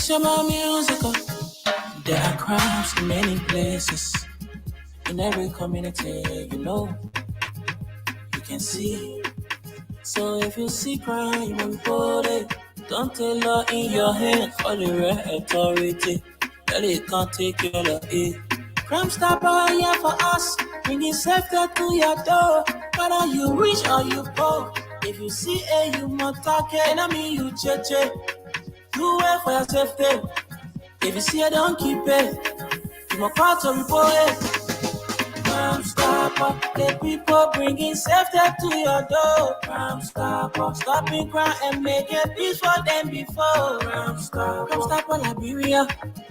It's about music. There are crimes in many places. In every community, you can see. So if you see crime, you report it. Don't take law in your hands for the right authority. That it can't take care of it. Crime Stopper here for us, bringing safety to your door. Whether you rich or you poor, if you see a human talking, I mean you cheche. Do it for your safety. If you see it, don't keep it. You must call to report it. Crime Stopper, the people bringing safety to your door. Crime Stopper, stopping crime and making peace for them before. Crime Stopper, Liberia,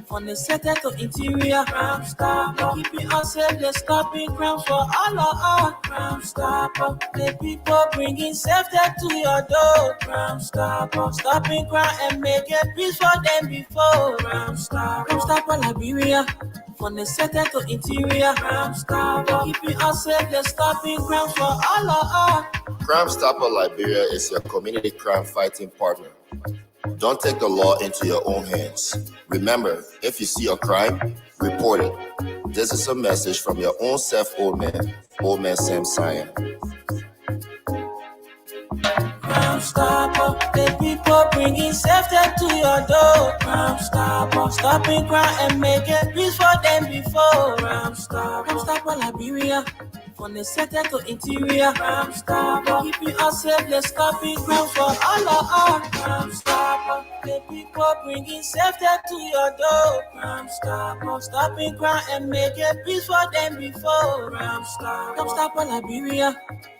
from the center to interior. Crime Stopper, keeping us safe, they're stopping crimes for all of us. Crime Stopper, the people bringing safety to your door. Crime Stopper, stopping crime and making peace for them before. Crime Stopper, Liberia, from the center to interior. Crime Stopper, keeping us safe, they're stopping crimes for all of us. Crime Stopper Liberia is your community crime fighting partner. Don't take the law into your own hands. Remember, if you see a crime, report it. This is a message from your own self, Old Man Sam Cyan. Crime Stopper, the people bringing safety to your door. Crime Stopper, stopping crime and making peace for them before. Crime Stopper, Liberia, from the center to interior. Crime Stopper, keeping us safe, they're stopping crime for all of us. Crime Stopper, the people bringing safety to your door. Crime Stopper, stopping crime and making peace for them before. Crime Stopper, Liberia,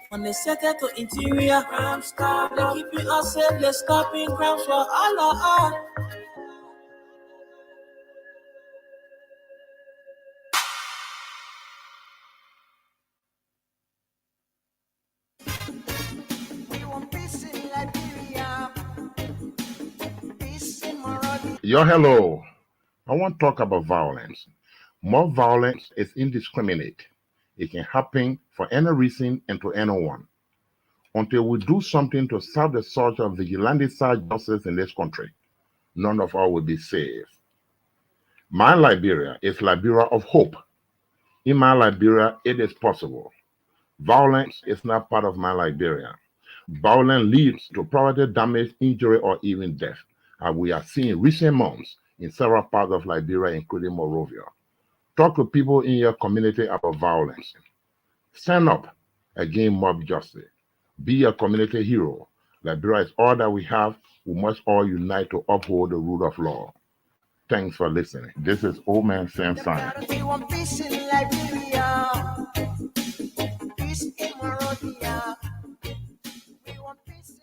from the center to interior. Crime Stopper, keeping us safe, they're stopping crimes for all of us. Yo, hello. I want to talk about violence. More violence is indiscriminate. It can happen for any reason and to anyone. Until we do something to stop the surge of vigilante-style justice in this country, none of us will be safe. My Liberia is Liberia of hope. In my Liberia, it is possible. Violence is not part of my Liberia. Violence leads to property damage, injury, or even death, as we are seeing in recent months in several parts of Liberia, including Monrovia. Talk to people in your community about violence. Stand up against mob justice. Be a community hero. Liberia is all that we have. We must all unite to uphold the rule of law. Thanks for listening. This is Old Man Sam Simon. We want peace in Liberia, peace in Monrovia. We want peace in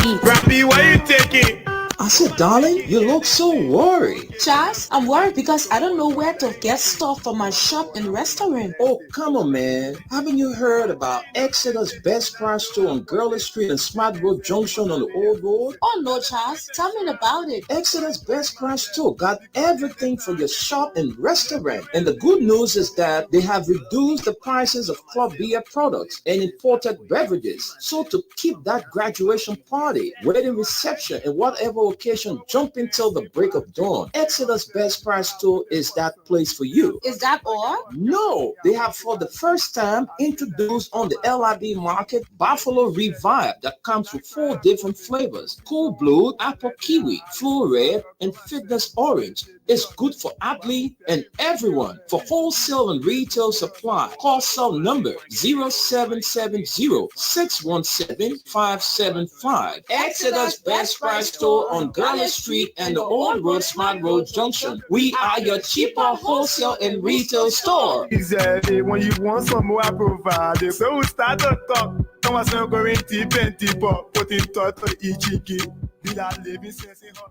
Liberia. Rappy, why you taking? I said, darling, you look so worried. Charles, I'm worried because I don't know where to get stuff for my shop and restaurant. Oh, come on, man. Haven't you heard about Exodus Best Price Store on Gurley Street and Smart Road Junction on the Old Road? Oh no, Charles, tell me about it. Exodus Best Price Store got everything for your shop and restaurant. And the good news is that they have reduced the prices of club beer products and imported beverages. So to keep that graduation party, wedding reception, and whatever occasion jumping till the break of dawn, Exodus Best Price Store is that place for you. Is that all? No, they have for the first time introduced on the LIB market Buffalo Revive that comes with 4 different flavors: Cool Blue, Apple Kiwi, Flu Red, and Fitness Orange. It's good for athlete and everyone. For wholesale and retail supply, call cell number 0770-617-575. Exodus Best Price Store on Gurley Street and the Old Road Smart Road Junction. We are your cheaper wholesale and retail store. Easy, when you want some more, I provide. So we start to talk. Come on, so going deep and deeper. Put in thought to EGK. Be that living sense in her.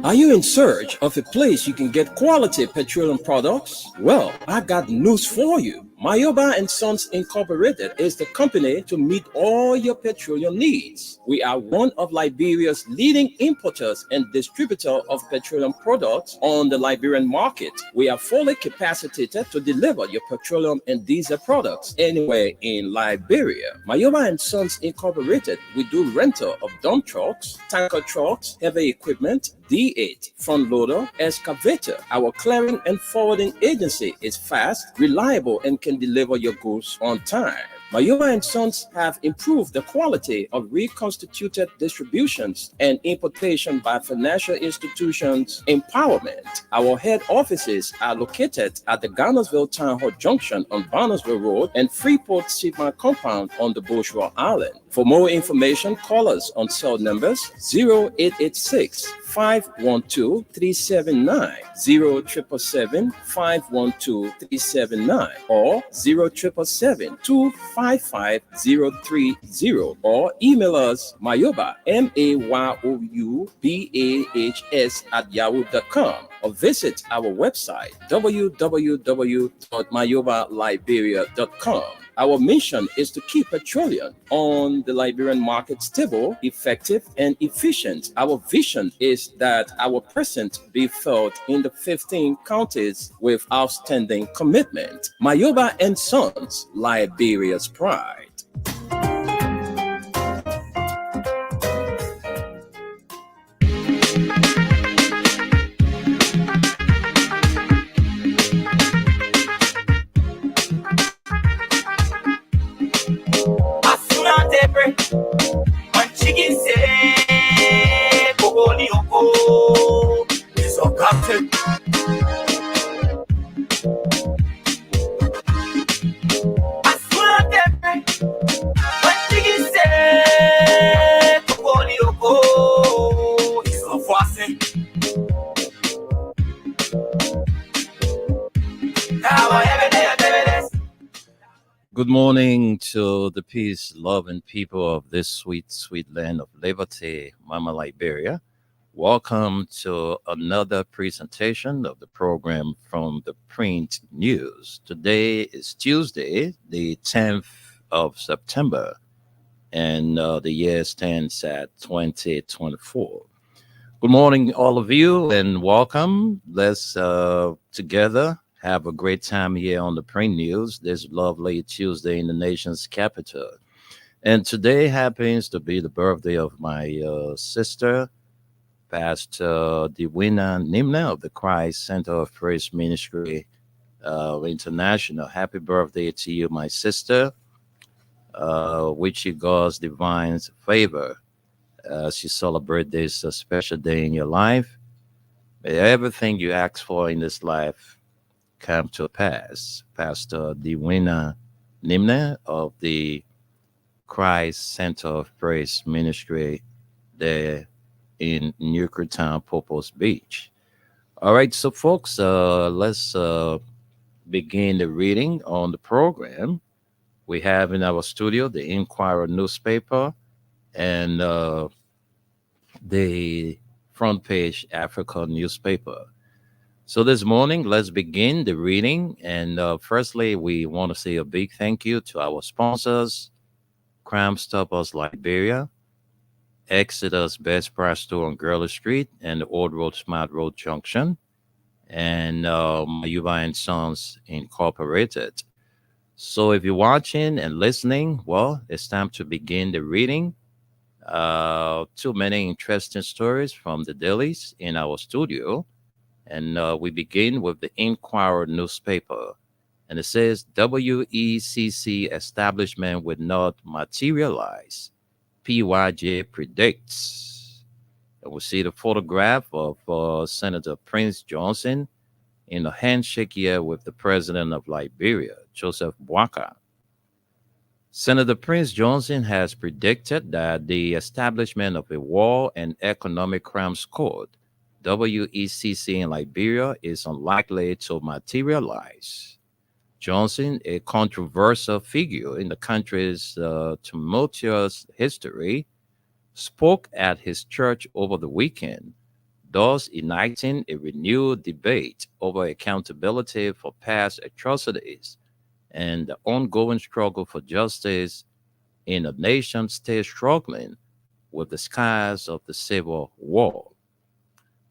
Are you in search of a place you can get quality petroleum products? Well, I got news for you. Mayoba and Sons Incorporated is the company to meet all your petroleum needs. We are one of Liberia's leading importers and distributor of petroleum products on the Liberian market. We are fully capacitated to deliver your petroleum and diesel products anywhere in Liberia. Mayoba and Sons Incorporated, we do rental of dump trucks, tanker trucks, heavy equipment, D8, front loader, excavator. Our clearing and forwarding agency is fast, reliable, and can deliver your goods on time. Mayoba and Sons have improved the quality of reconstituted distributions and importation by financial institutions empowerment. Our head offices are located at the Garnersville Town Hall Junction on Barnesville Road and Freeport Sigma Compound on the Bushra Island. For more information, call us on cell numbers 0886 512 379, 0777 512 379, or 0777 255 030, or email us Mayoba, MAYOUBAHS @yahoo.com, or visit our website www.mayobaliberia.com. Our mission is to keep petroleum on the Liberian market stable, effective, and efficient. Our vision is that our presence be felt in the 15 counties with outstanding commitment. Mayoba and Sons, Liberia's pride. When chicken say, Bogoli Oko, is a captain. When chicken say, Bogoli Oko, is a forcing. Good morning to the peace, love, and people of this sweet, sweet land of liberty, Mama Liberia. Welcome to another presentation of the program from the Print News. Today is Tuesday, the 10th of September, and the year stands at 2024. Good morning, all of you, and welcome. Let's together have a great time here on the Print News this lovely Tuesday in the nation's capital. And today happens to be the birthday of my sister, Pastor Dewina Nimna of the Christ Center of Praise Ministry International. Happy birthday to you, my sister. Wish you God's divine favor as you celebrate this special day in your life. May everything you ask for in this life come to pass. Pastor Dewina Nimna of the Christ Center of Praise Ministry there in Newcretown, Popos Beach. All right, so folks, let's begin the reading on the program. We have in our studio the Inquirer newspaper and the Front Page Africa newspaper. So this morning, let's begin the reading. And firstly, we want to say a big thank you to our sponsors, Crime Stoppers Liberia, Exodus Best Price Store on Gurley Street and the Old Road Smart Road Junction, and Mayuba and Sons Incorporated. So if you're watching and listening, well, it's time to begin the reading. Too many interesting stories from the dailies in our studio. And we begin with the Inquirer newspaper. And it says, WECC establishment would not materialize. PYJ predicts. And we see the photograph of Senator Prince Johnson in a handshake here with the president of Liberia, Joseph Boakai. Senator Prince Johnson has predicted that the establishment of a War and Economic Crimes Court, WECC, in Liberia is unlikely to materialize. Johnson, a controversial figure in the country's tumultuous history, spoke at his church over the weekend, thus igniting a renewed debate over accountability for past atrocities and the ongoing struggle for justice in a nation still struggling with the scars of the Civil War.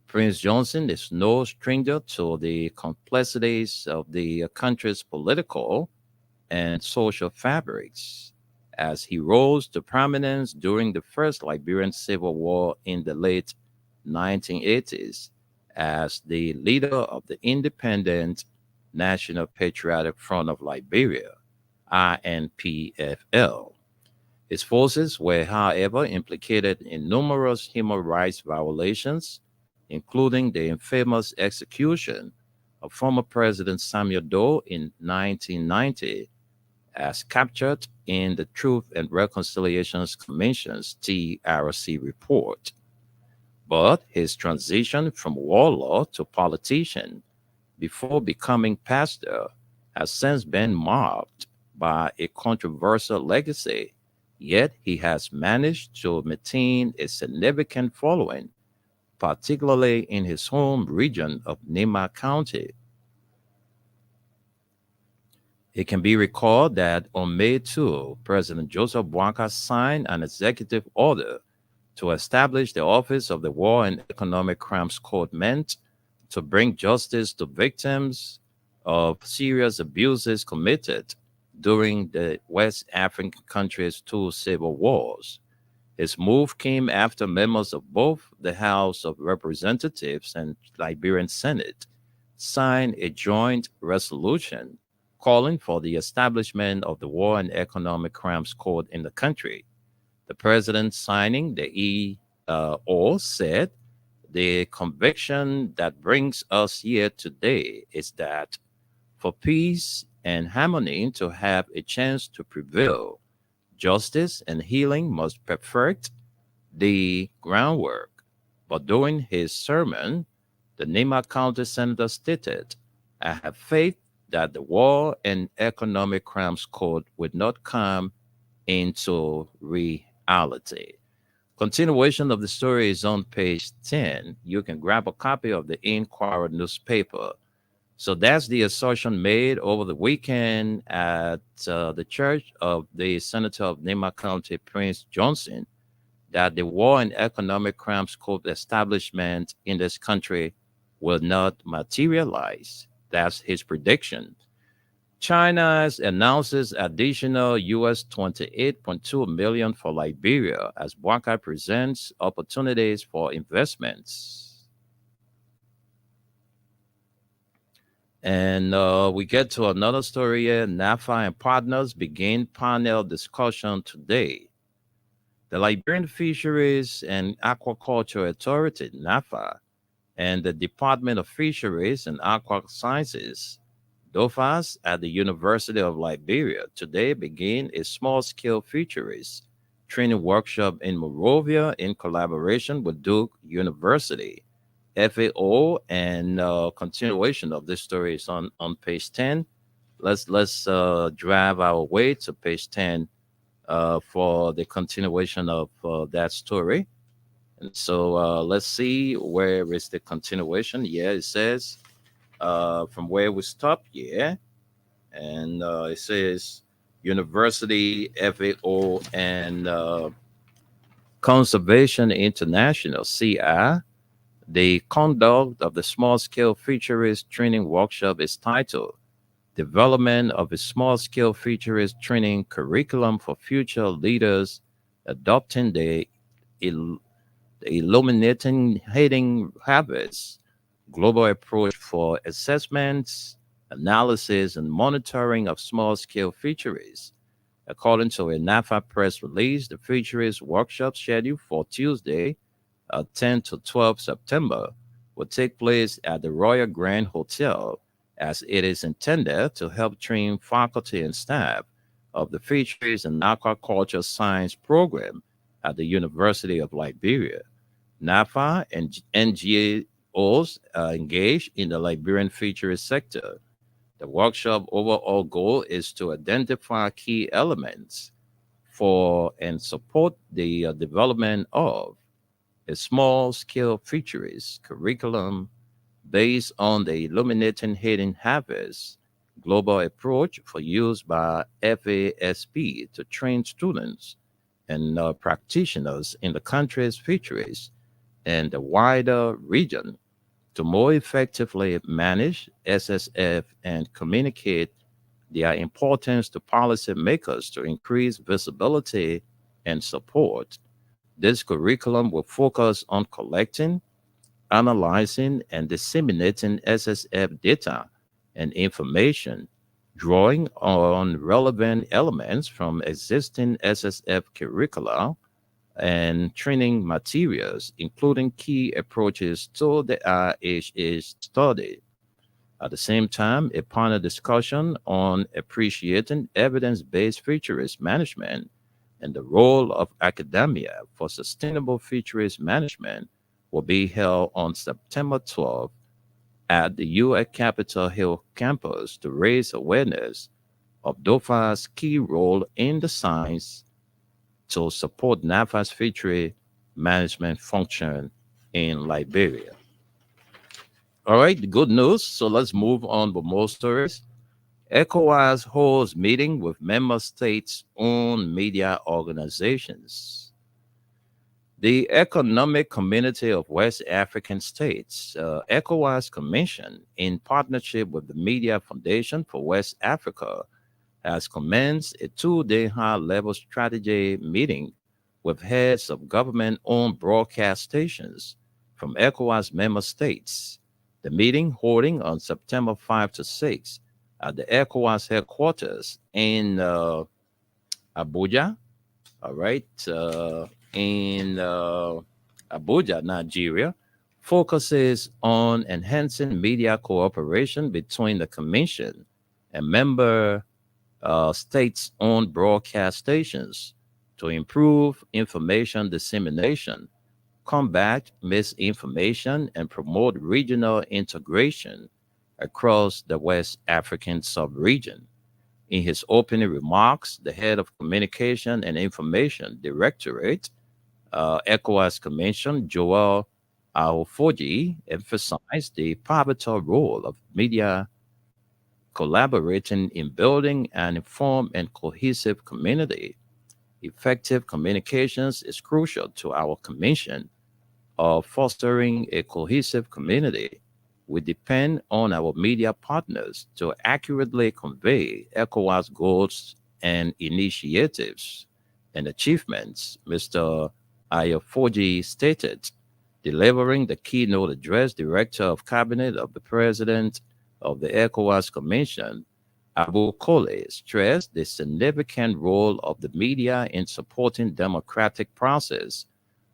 Prince Johnson is no stranger to the complexities of the country's political and social fabrics, as he rose to prominence during the first Liberian Civil War in the late 1980s as the leader of the Independent National Patriotic Front of Liberia, INPFL. His forces were, however, implicated in numerous human rights violations, including the infamous execution of former President Samuel Doe in 1990, as captured in the Truth and Reconciliation Commission's TRC report. But his transition from warlord to politician before becoming pastor has since been marked by a controversial legacy, yet he has managed to maintain a significant following, particularly in his home region of Nema County. It can be recalled that on May 2, President Joseph Boakai signed an executive order to establish the Office of the War and Economic Crimes Court, meant to bring justice to victims of serious abuses committed during the West African country's two civil wars. His move came after members of both the House of Representatives and Liberian Senate signed a joint resolution calling for the establishment of the War and Economic Crimes Court in the country. The president signing the EO said, "The conviction that brings us here today is that for peace and harmony to have a chance to prevail, justice and healing must perfect the groundwork." But during his sermon, the Nema County Senator stated, "I have faith that the War and Economic Crimes Court would not come into reality." Continuation of the story is on page 10. You can grab a copy of the Inquirer newspaper. So that's the assertion made over the weekend at the church of the Senator of Nema County, Prince Johnson, that the War and Economic Crimes Court establishment in this country will not materialize. That's his prediction. China announces additional US 28.2 million for Liberia as BWACA presents opportunities for investments. And we get to another story here. NAFA and partners begin panel discussion today. The Liberian Fisheries and Aquaculture Authority, NAFA, and the Department of Fisheries and Aqua Sciences, DOFAS, at the University of Liberia today begin a small-scale fisheries training workshop in Monrovia in collaboration with Duke University. FAO, and continuation of this story is on page 10. Let's drive our way to page 10 for the continuation of that story. And so let's see, where is the continuation? Yeah, it says from where we stopped, yeah. And it says University, FAO, and Conservation International, CI. The conduct of the small-scale fisheries training workshop is titled Development of a Small-Scale Fisheries Training Curriculum for Future Leaders Adopting the Illuminating Hidden Habits Global Approach for Assessments, Analysis, and Monitoring of Small-Scale Fisheries. According to a NAFA press release, the fisheries workshop scheduled for Tuesday, 10 to 12 September, will take place at the Royal Grand Hotel, as it is intended to help train faculty and staff of the Fisheries and Aquaculture Science Program at the University of Liberia. NAFA and NGOs engaged in the Liberian fisheries sector. The workshop overall goal is to identify key elements for and support the development of a small-scale fisheries curriculum based on the Illuminating Hidden Harvest global approach for use by FASP to train students and practitioners in the country's fisheries and the wider region to more effectively manage SSF and communicate their importance to policymakers to increase visibility and support. This curriculum will focus on collecting, analyzing, and disseminating SSF data and information, drawing on relevant elements from existing SSF curricula and training materials, including key approaches to the RHH study. At the same time, a panel discussion on appreciating evidence-based fisheries management and the role of academia for sustainable fisheries management will be held on September 12th at the UA Capitol Hill campus to raise awareness of DOFA's key role in the science to support NAFA's fishery management function in Liberia. All right, good news. So let's move on with more stories. ECOWAS holds meeting with member states-owned media organizations. The Economic Community of West African States, ECOWAS Commission, in partnership with the Media Foundation for West Africa, has commenced a two-day high-level strategy meeting with heads of government-owned broadcast stations from ECOWAS member states. The meeting, holding on September 5 to 6 at the ECOWAS headquarters in Abuja, all right, in Abuja, Nigeria, focuses on enhancing media cooperation between the Commission and member states-owned broadcast stations to improve information dissemination, combat misinformation, and promote regional integration across the West African sub-region. In his opening remarks, the head of Communication and Information Directorate, ECOWAS Commission, Joel Aofoji, emphasized the pivotal role of media collaborating in building an informed and cohesive community. Effective communications is crucial to our commission of fostering a cohesive community we depend on our media partners to accurately convey ECOWAS goals and initiatives and achievements, Mr. Ayafoji stated, delivering the keynote address. Director of Cabinet of the President of the ECOWAS Commission, Abu Kole, stressed the significant role of the media in supporting democratic process,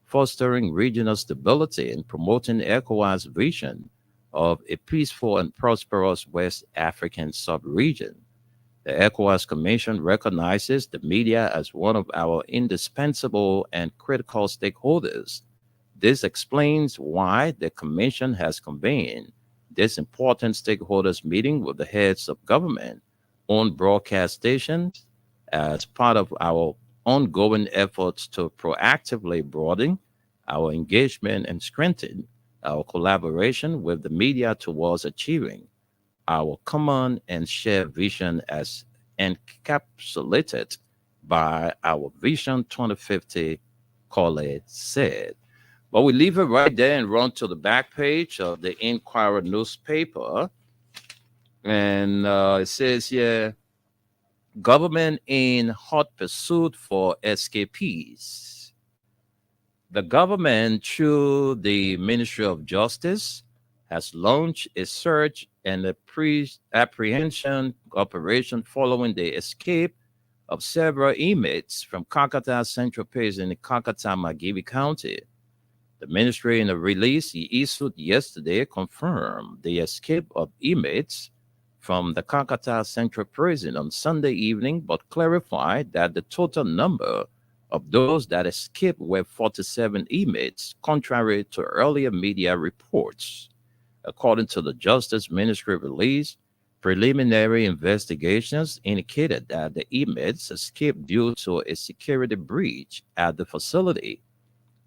fostering regional stability, and promoting ECOWAS' vision of a peaceful and prosperous West African sub-region. The ECOWAS Commission recognizes the media as one of our indispensable and critical stakeholders. This explains why the Commission has convened this important stakeholders meeting with the heads of government on broadcast stations as part of our ongoing efforts to proactively broaden our engagement and strengthen our collaboration with the media towards achieving our common and shared vision as encapsulated by our Vision 2050, Kole said. But we leave it right there and run to the back page of the Inquirer newspaper. And it says here, government in hot pursuit for escapees. The government, through the Ministry of Justice, has launched a search and a pre-apprehension operation following the escape of several inmates from Kakata Central Prison in Kakata, Magibi County. The ministry, in a release he issued yesterday, confirmed the escape of inmates from the Kakata Central Prison on Sunday evening, but clarified that the total number of those that escaped were 47 inmates, contrary to earlier media reports. According to the Justice Ministry release, preliminary investigations indicated that the inmates escaped due to a security breach at the facility,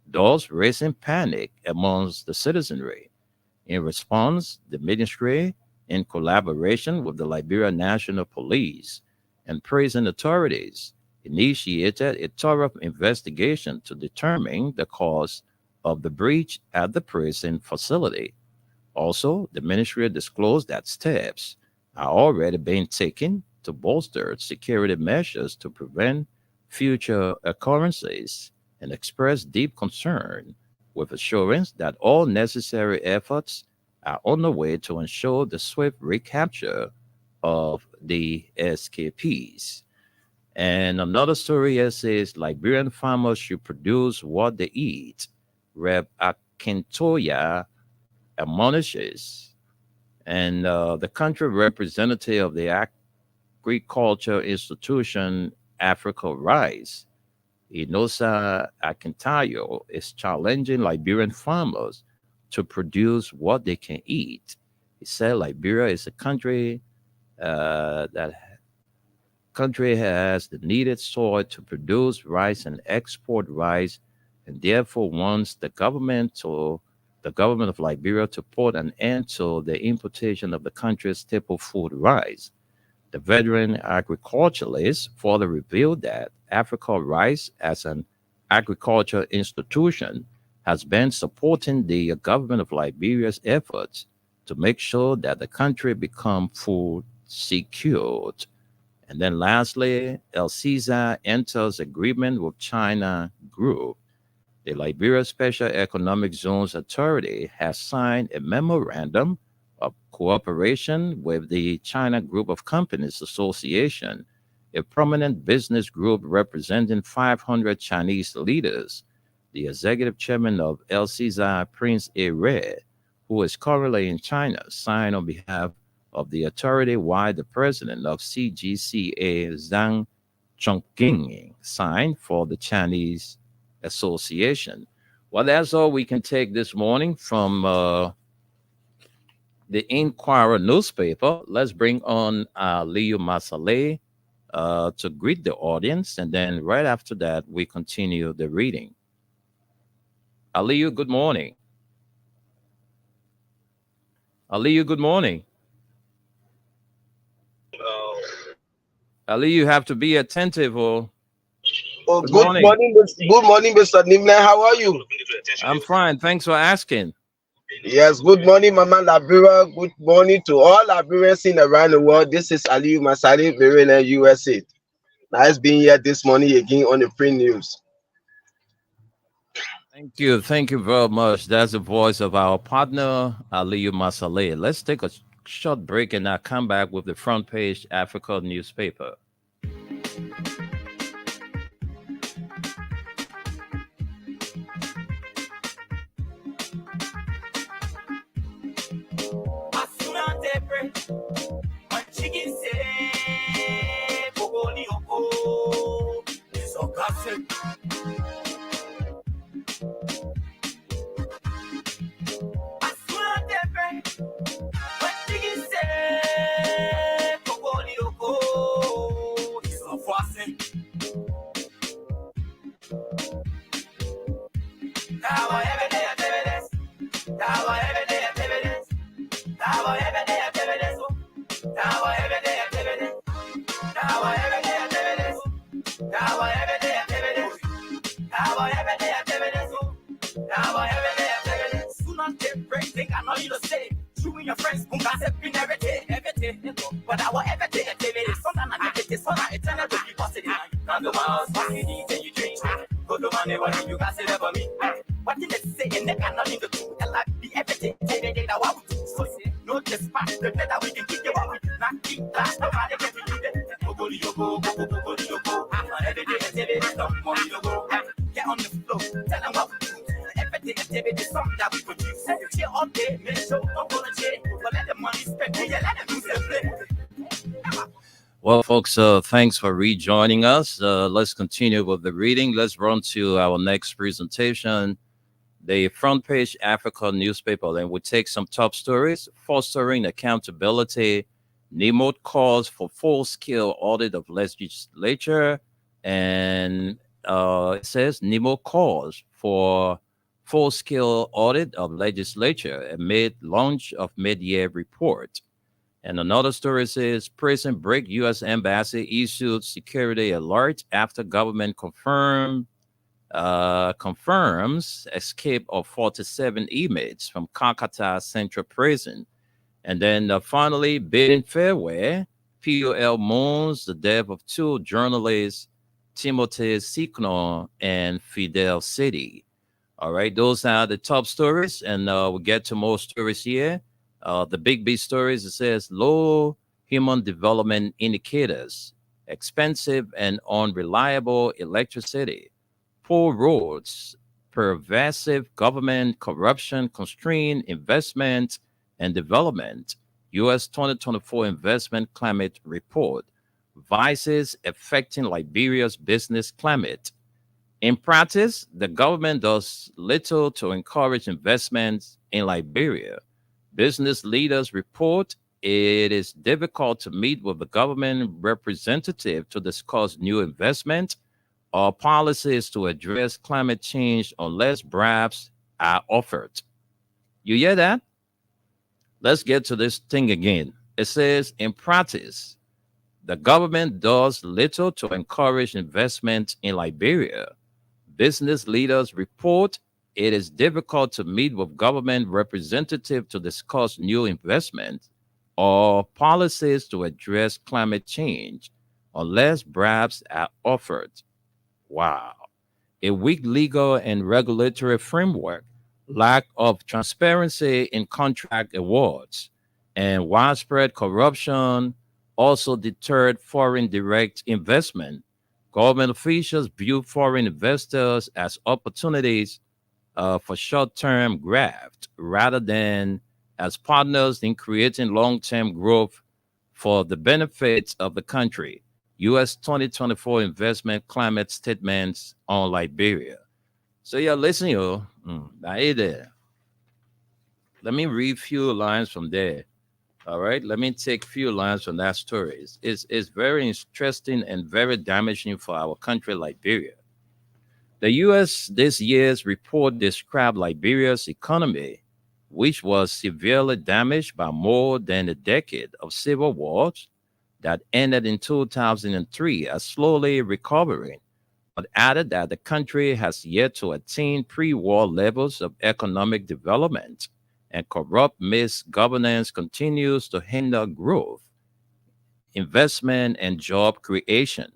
thus raising panic amongst the citizenry. In response, the ministry, in collaboration with the Liberia National Police and prison authorities, initiated a thorough investigation to determine the cause of the breach at the prison facility. Also, the ministry disclosed that steps are already being taken to bolster security measures to prevent future occurrences and expressed deep concern with assurance that all necessary efforts are on the way to ensure the swift recapture of the escapees. And another story here says Liberian farmers should produce what they eat. Rep. Akintoya admonishes. And the country representative of the Agriculture Institution, Africa Rise, Inosa Akintayo, is challenging Liberian farmers to produce what they can eat. He said Liberia is a country that has the needed soil to produce rice and export rice, and therefore wants the government of Liberia to put an end to the importation of the country's staple food, rice. The veteran agriculturalist further revealed that Africa Rice, as an agriculture institution, has been supporting the government of Liberia's efforts to make sure that the country become food secured. And then lastly, El Caesar enters agreement with China Group. The Liberia Special Economic Zones Authority has signed a memorandum of cooperation with the China Group of Companies Association, a prominent business group representing 500 Chinese leaders. The executive chairman of El Caesar, Prince A. Ray, who is currently in China, signed on behalf of the authority, while the president of CGCA, Zhang Chongqing, signed for the Chinese Association. Well, that's all we can take this morning from the Inquirer newspaper. Let's bring on Leo Masale to greet the audience, and then right after that, we continue the reading. Aliyu, good morning. Aliyu, good morning. Ali, you have to be attentive. Good morning, Mr. Nimna. How are you? I'm fine. Thanks for asking. Yes, good morning, Mama Liberia. Good morning to all Liberians in around the world. This is Aliyu Masari, Maryland, USA. Nice being here this morning again on the Free News. Thank you very much. That's the voice of our partner, Aliyu Masale. Let's take a short break and I'll come back with the front page Africa newspaper. Well, folks, thanks for rejoining us. Let's continue with the reading. Let's run to our next presentation, the front page Africa newspaper. Then we take some top stories: fostering accountability, NIMO calls for full-scale audit of legislature, and it says NIMO calls for full-scale audit of legislature amid launch of mid-year report. And another story says prison break U.S. embassy issued security alert after government confirms escape of 47 inmates from Calcutta Central Prison. And then finally, bidding farewell, POL mourns the death of two journalists, Timothy Sikno and Fidel City. All right, those are the top stories, and we'll get to more stories here. The big B stories, it says low human development indicators, expensive and unreliable electricity, poor roads, pervasive government corruption constrain investment and development. U.S. 2024 Investment Climate Report, vices affecting Liberia's business climate. In practice, the government does little to encourage investments in Liberia. Business leaders report it is difficult to meet with the government representative to discuss new investment or policies to address climate change unless bribes are offered. You hear that? Let's get to this thing again. It says, in practice, the government does little to encourage investment in Liberia. Business leaders report it is difficult to meet with government representatives to discuss new investment or policies to address climate change unless bribes are offered. Wow. A weak legal and regulatory framework, lack of transparency in contract awards, and widespread corruption also deterred foreign direct investment. Government officials view foreign investors as opportunities for short-term graft rather than as partners in creating long-term growth for the benefits of the country. U.S. 2024 Investment Climate Statements on Liberia. So you're listening, hey there. Let me read a few lines from there. All right, let me take a few lines from that story. It's very interesting and very damaging for our country, Liberia. The U.S. this year's report described Liberia's economy, which was severely damaged by more than a decade of civil wars that ended in 2003, as slowly recovering, but added that the country has yet to attain pre-war levels of economic development and corrupt misgovernance continues to hinder growth, investment, and job creation.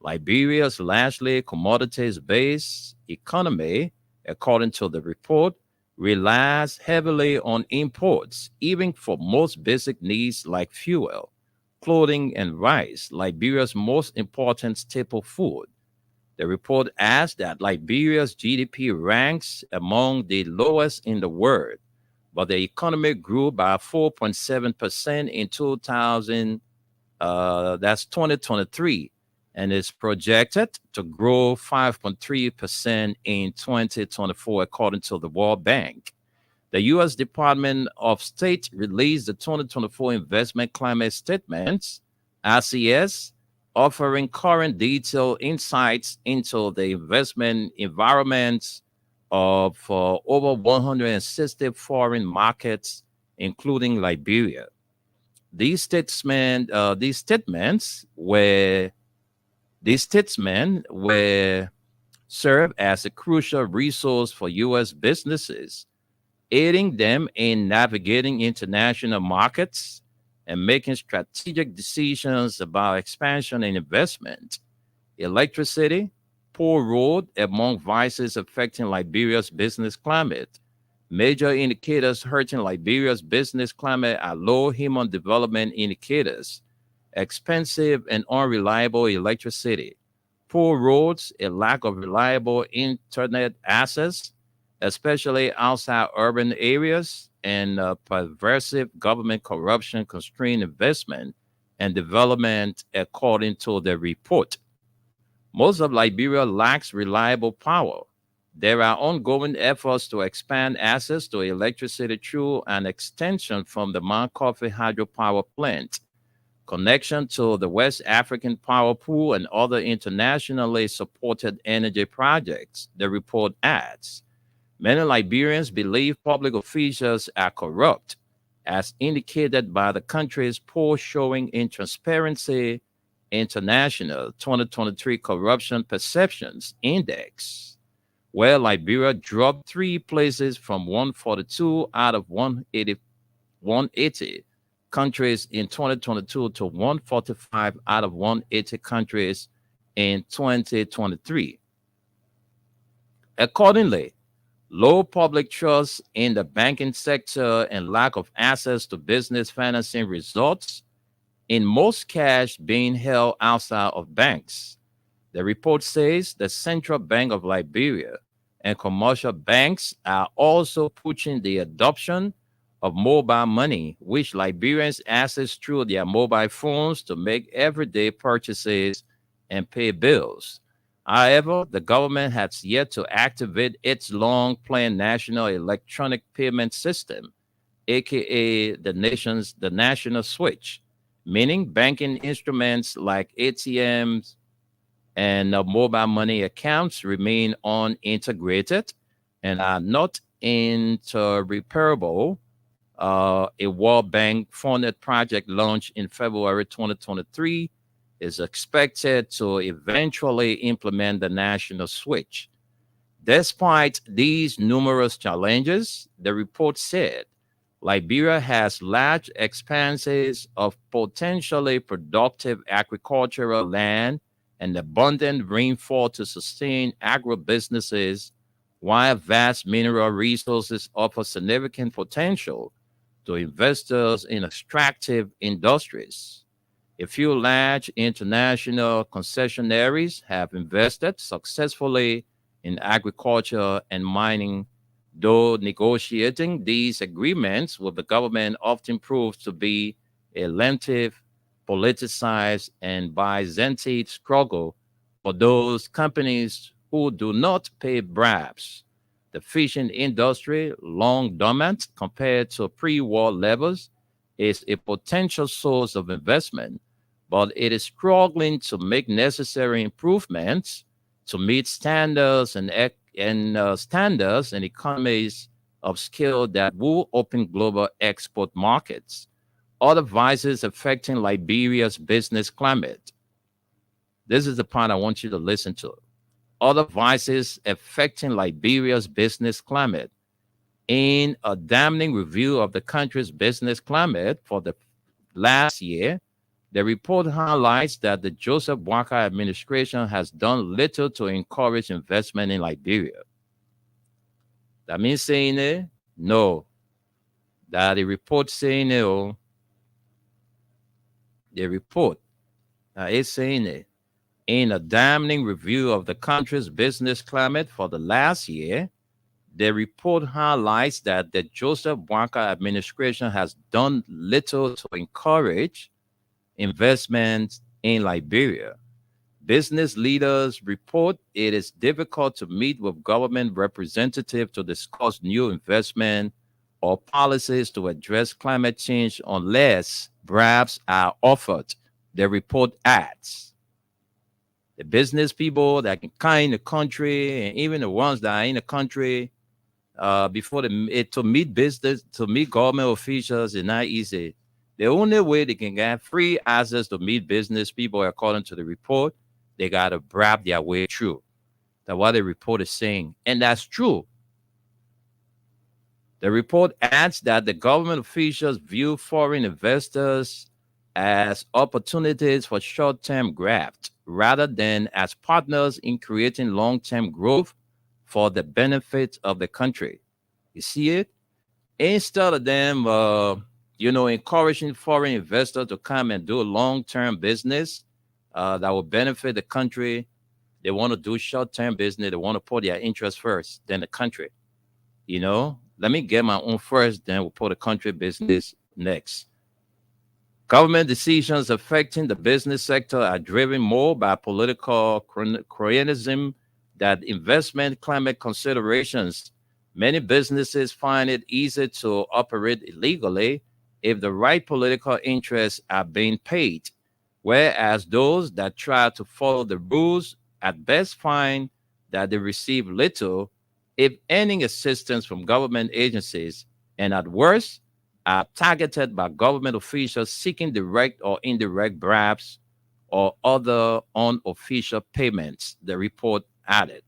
Liberia's largely commodities-based economy, according to the report, relies heavily on imports, even for most basic needs like fuel, clothing, and rice, Liberia's most important staple food. The report adds that Liberia's GDP ranks among the lowest in the world, but the economy grew by 4.7% in 2023, and is projected to grow 5.3% in 2024, according to the World Bank. The U.S. Department of State released the 2024 Investment Climate Statements, ICS, offering current detailed insights into the investment environments of over 160 foreign markets, including Liberia. These statements serve as a crucial resource for U.S. businesses, aiding them in navigating international markets and making strategic decisions about expansion and investment. Electricity, poor road, among vices affecting Liberia's business climate. Major indicators hurting Liberia's business climate are low human development indicators, expensive and unreliable electricity, poor roads, a lack of reliable internet access, especially outside urban areas, and pervasive government corruption constrain investment and development, according to the report. Most of Liberia lacks reliable power. There are ongoing efforts to expand access to electricity through an extension from the Mount Coffee hydropower plant, connection to the West African Power Pool, and other internationally supported energy projects, the report adds. Many Liberians believe public officials are corrupt, as indicated by the country's poor showing in Transparency International 2023 Corruption Perceptions Index, where Liberia dropped 3 places from 142 out of 180 countries in 2022 to 145 out of 180 countries in 2023. Accordingly, low public trust in the banking sector and lack of access to business financing results in most cash being held outside of banks. The report says the Central Bank of Liberia and commercial banks are also pushing the adoption of mobile money, which Liberians access through their mobile phones to make everyday purchases and pay bills. However, the government has yet to activate its long-planned national electronic payment system, aka the national switch, meaning banking instruments like ATMs and mobile money accounts remain unintegrated and are not interoperable. A World Bank funded project launched in February 2023 is expected to eventually implement the national switch. Despite these numerous challenges, the report said Liberia has large expanses of potentially productive agricultural land and abundant rainfall to sustain agribusinesses, while vast mineral resources offer significant potential to investors in extractive industries. A few large international concessionaires have invested successfully in agriculture and mining, though negotiating these agreements with the government often proves to be a lengthy, politicized, and Byzantine struggle for those companies who do not pay bribes. The fishing industry, long dormant compared to pre-war levels, is a potential source of investment, but it is struggling to make necessary improvements to meet standards and economies of scale that will open global export markets. Other vices affecting Liberia's business climate. This is the part I want you to listen to. Other vices affecting Liberia's business climate. In a damning review of the country's business climate for the last year, the report highlights that the Joseph Boakai administration has done little to encourage investment in Liberia. That means saying it? No. That the report saying it, oh, the report is saying it. In a damning review of the country's business climate for the last year, the report highlights that the Joseph Boakai administration has done little to encourage investment in Liberia. Business leaders report it is difficult to meet with government representatives to discuss new investment or policies to address climate change unless bribes are offered, the report adds. The business people that can come in the country, and even the ones that are in the country, to meet government officials is not easy. The only way they can get free access to meet business people, according to the report, they got to bribe their way through. That's what the report is saying. And that's true. The report adds that the government officials view foreign investors as opportunities for short-term graft rather than as partners in creating long-term growth for the benefit of the country. You see it? Instead of them, encouraging foreign investors to come and do long-term business that will benefit the country, they want to do short-term business. They want to put their interests first, then the country. Let me get my own first, then we'll put the country business next. Government decisions affecting the business sector are driven more by political cronyism than investment climate considerations. Many businesses find it easy to operate illegally if the right political interests are being paid, whereas those that try to follow the rules at best find that they receive little, if any, assistance from government agencies, and at worst, are targeted by government officials seeking direct or indirect bribes or other unofficial payments, the report added.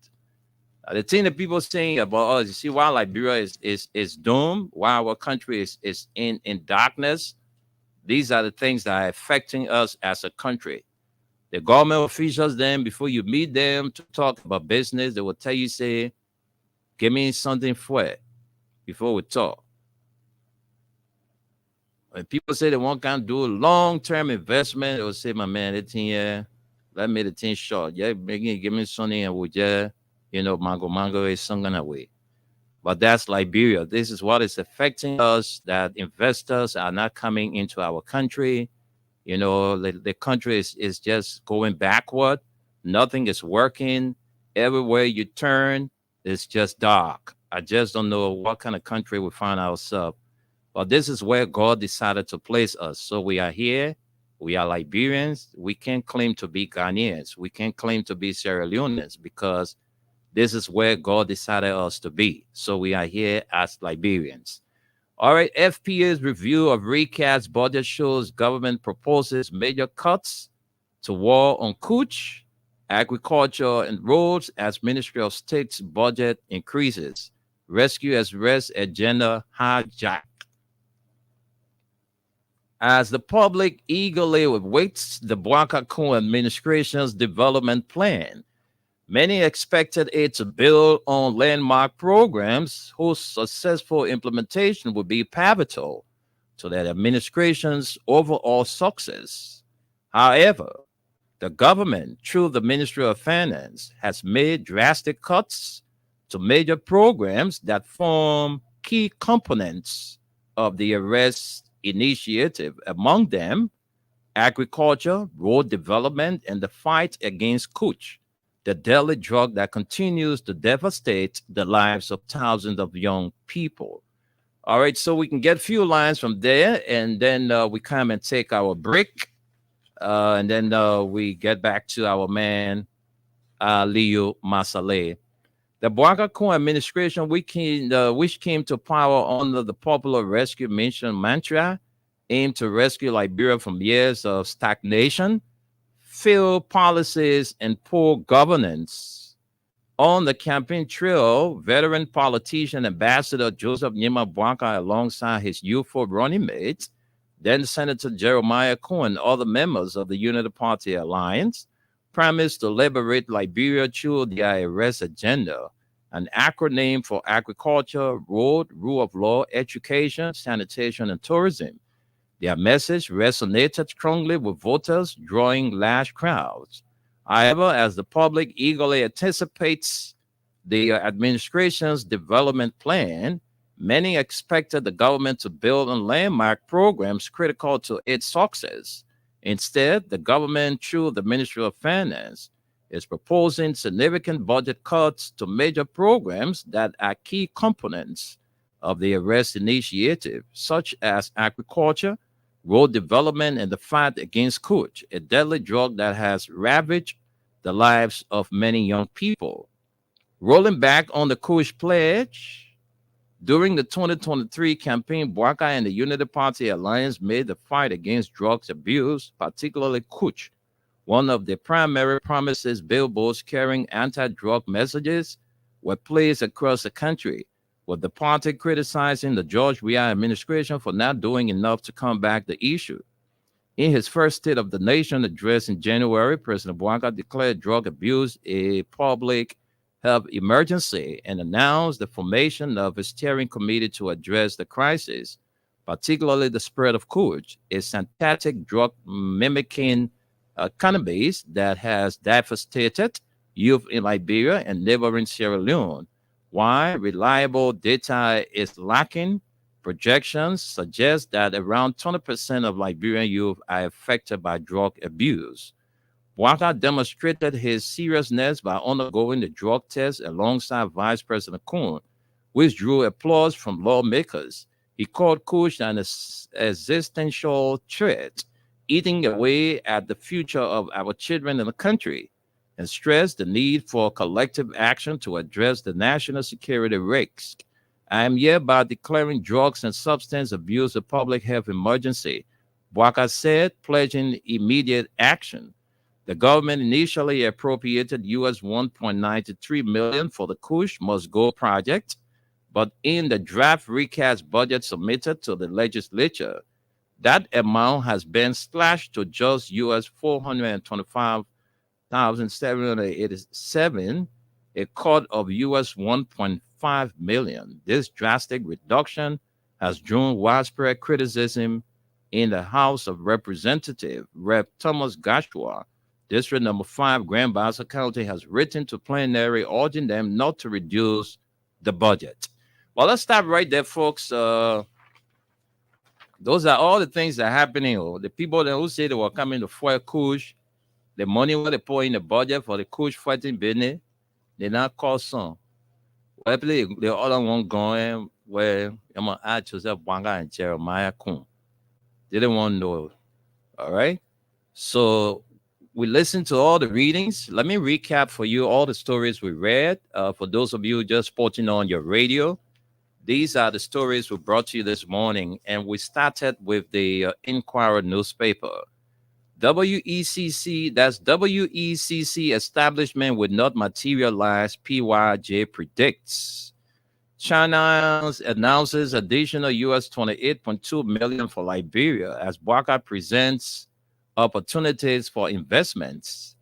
The thing that people saying about us, you see, why Liberia is doomed, why our country is in darkness, these are the things that are affecting us as a country. The government officials, then, before you meet them to talk about business, they will tell you, say, give me something for it before we talk. When people say they want to do a long-term investment, they will say, my man, that thing, let me the thing short. Yeah, give me something and we'll just, mango is something away. But that's Liberia. This is what is affecting us, that investors are not coming into our country. The country is just going backward. Nothing is working. Everywhere you turn, it's just dark. I just don't know what kind of country we find ourselves. But this is where God decided to place us. So we are here. We are Liberians. We can't claim to be Ghanaians. We can't claim to be Sierra Leoneans because this is where God decided us to be. So we are here as Liberians. All right. FPA's review of recast budget shows government proposes major cuts to war on cooch, agriculture, and roads as Ministry of State's budget increases. Rescue as rest agenda hijacked. As the public eagerly awaits the Boakai administration's development plan, many expected it to build on landmark programs whose successful implementation would be pivotal to that administration's overall success. However, the government, through the Ministry of Finance, has made drastic cuts to major programs that form key components of the arrest initiative, among them agriculture, road development, and the fight against cooch, the deadly drug that continues to devastate the lives of thousands of young people. All right, so we can get a few lines from there, and then we come and take our break, and then we get back to our man, Leo Masale. The Boakai administration, which came to power under the popular rescue mission mantra, aimed to rescue Liberia from years of stagnation, failed policies, and poor governance, On the campaign trail, veteran politician Ambassador Joseph Nyema Bwanka, alongside his youthful running mates, then Senator Jeremiah Cohen, and other members of the Unity Party Alliance, promised to liberate Liberia through their arrest agenda, an acronym for agriculture, road, rule of law, education, sanitation, and tourism. Their message resonated strongly with voters, drawing large crowds. However, as the public eagerly anticipates the administration's development plan, many expected the government to build on landmark programs critical to its success. Instead, the government, through the Ministry of Finance, is proposing significant budget cuts to major programs that are key components of the arrest initiative, such as agriculture, road development, and the fight against Kuch, a deadly drug that has ravaged the lives of many young people. Rolling back on the Kuch pledge, during the 2023 campaign, Bwanka and the Unity Party Alliance made the fight against drugs abuse, particularly Kuch, one of the primary promises. Billboards carrying anti-drug messages were placed across the country, with the party criticizing the George Weah administration for not doing enough to combat the issue. In his first State of the Nation address in January, President Bwanka declared drug abuse a public health emergency and announced the formation of a steering committee to address the crisis, particularly the spread of Kuch, a synthetic drug mimicking cannabis that has devastated youth in Liberia and neighboring Sierra Leone. Why reliable data is lacking, projections suggest that around 20% of Liberian youth are affected by drug abuse. Bwanka demonstrated his seriousness by undergoing the drug test alongside Vice President Kuhn, which drew applause from lawmakers. He called Kuch an existential threat, eating away at the future of our children in the country, and stressed the need for collective action to address the national security risk. I am hereby declaring drugs and substance abuse a public health emergency, Bwanka said, pledging immediate action. The government initially appropriated US $1.93 million for the Kuch Must Go project, but in the draft recast budget submitted to the legislature, that amount has been slashed to just US $425,787, a cut of US $1.5 million. This drastic reduction has drawn widespread criticism in the House of Representatives. Rep. Thomas Gashua, District Number 5, Grand Bassa County, has written to plenary urging them not to reduce the budget. Well, let's stop right there, folks. Those are all the things that are happening. The people that who say they were coming to fight Kuch, the money what they put in the budget for the Kuch fighting business, they not call some. Well, the other one going where I'm gonna add Joseph Bwanka and Jeremiah Kuhn. They didn't want to know. All right. So we listened to all the readings. Let me recap for you all the stories we read. For those of you just sporting on your radio, these are the stories we brought to you this morning, and we started with the Inquirer newspaper. WECC, that's WECC establishment would not materialize, PYJ predicts. China announces additional US $28.2 million for Liberia as Bwanka presents opportunities for investments.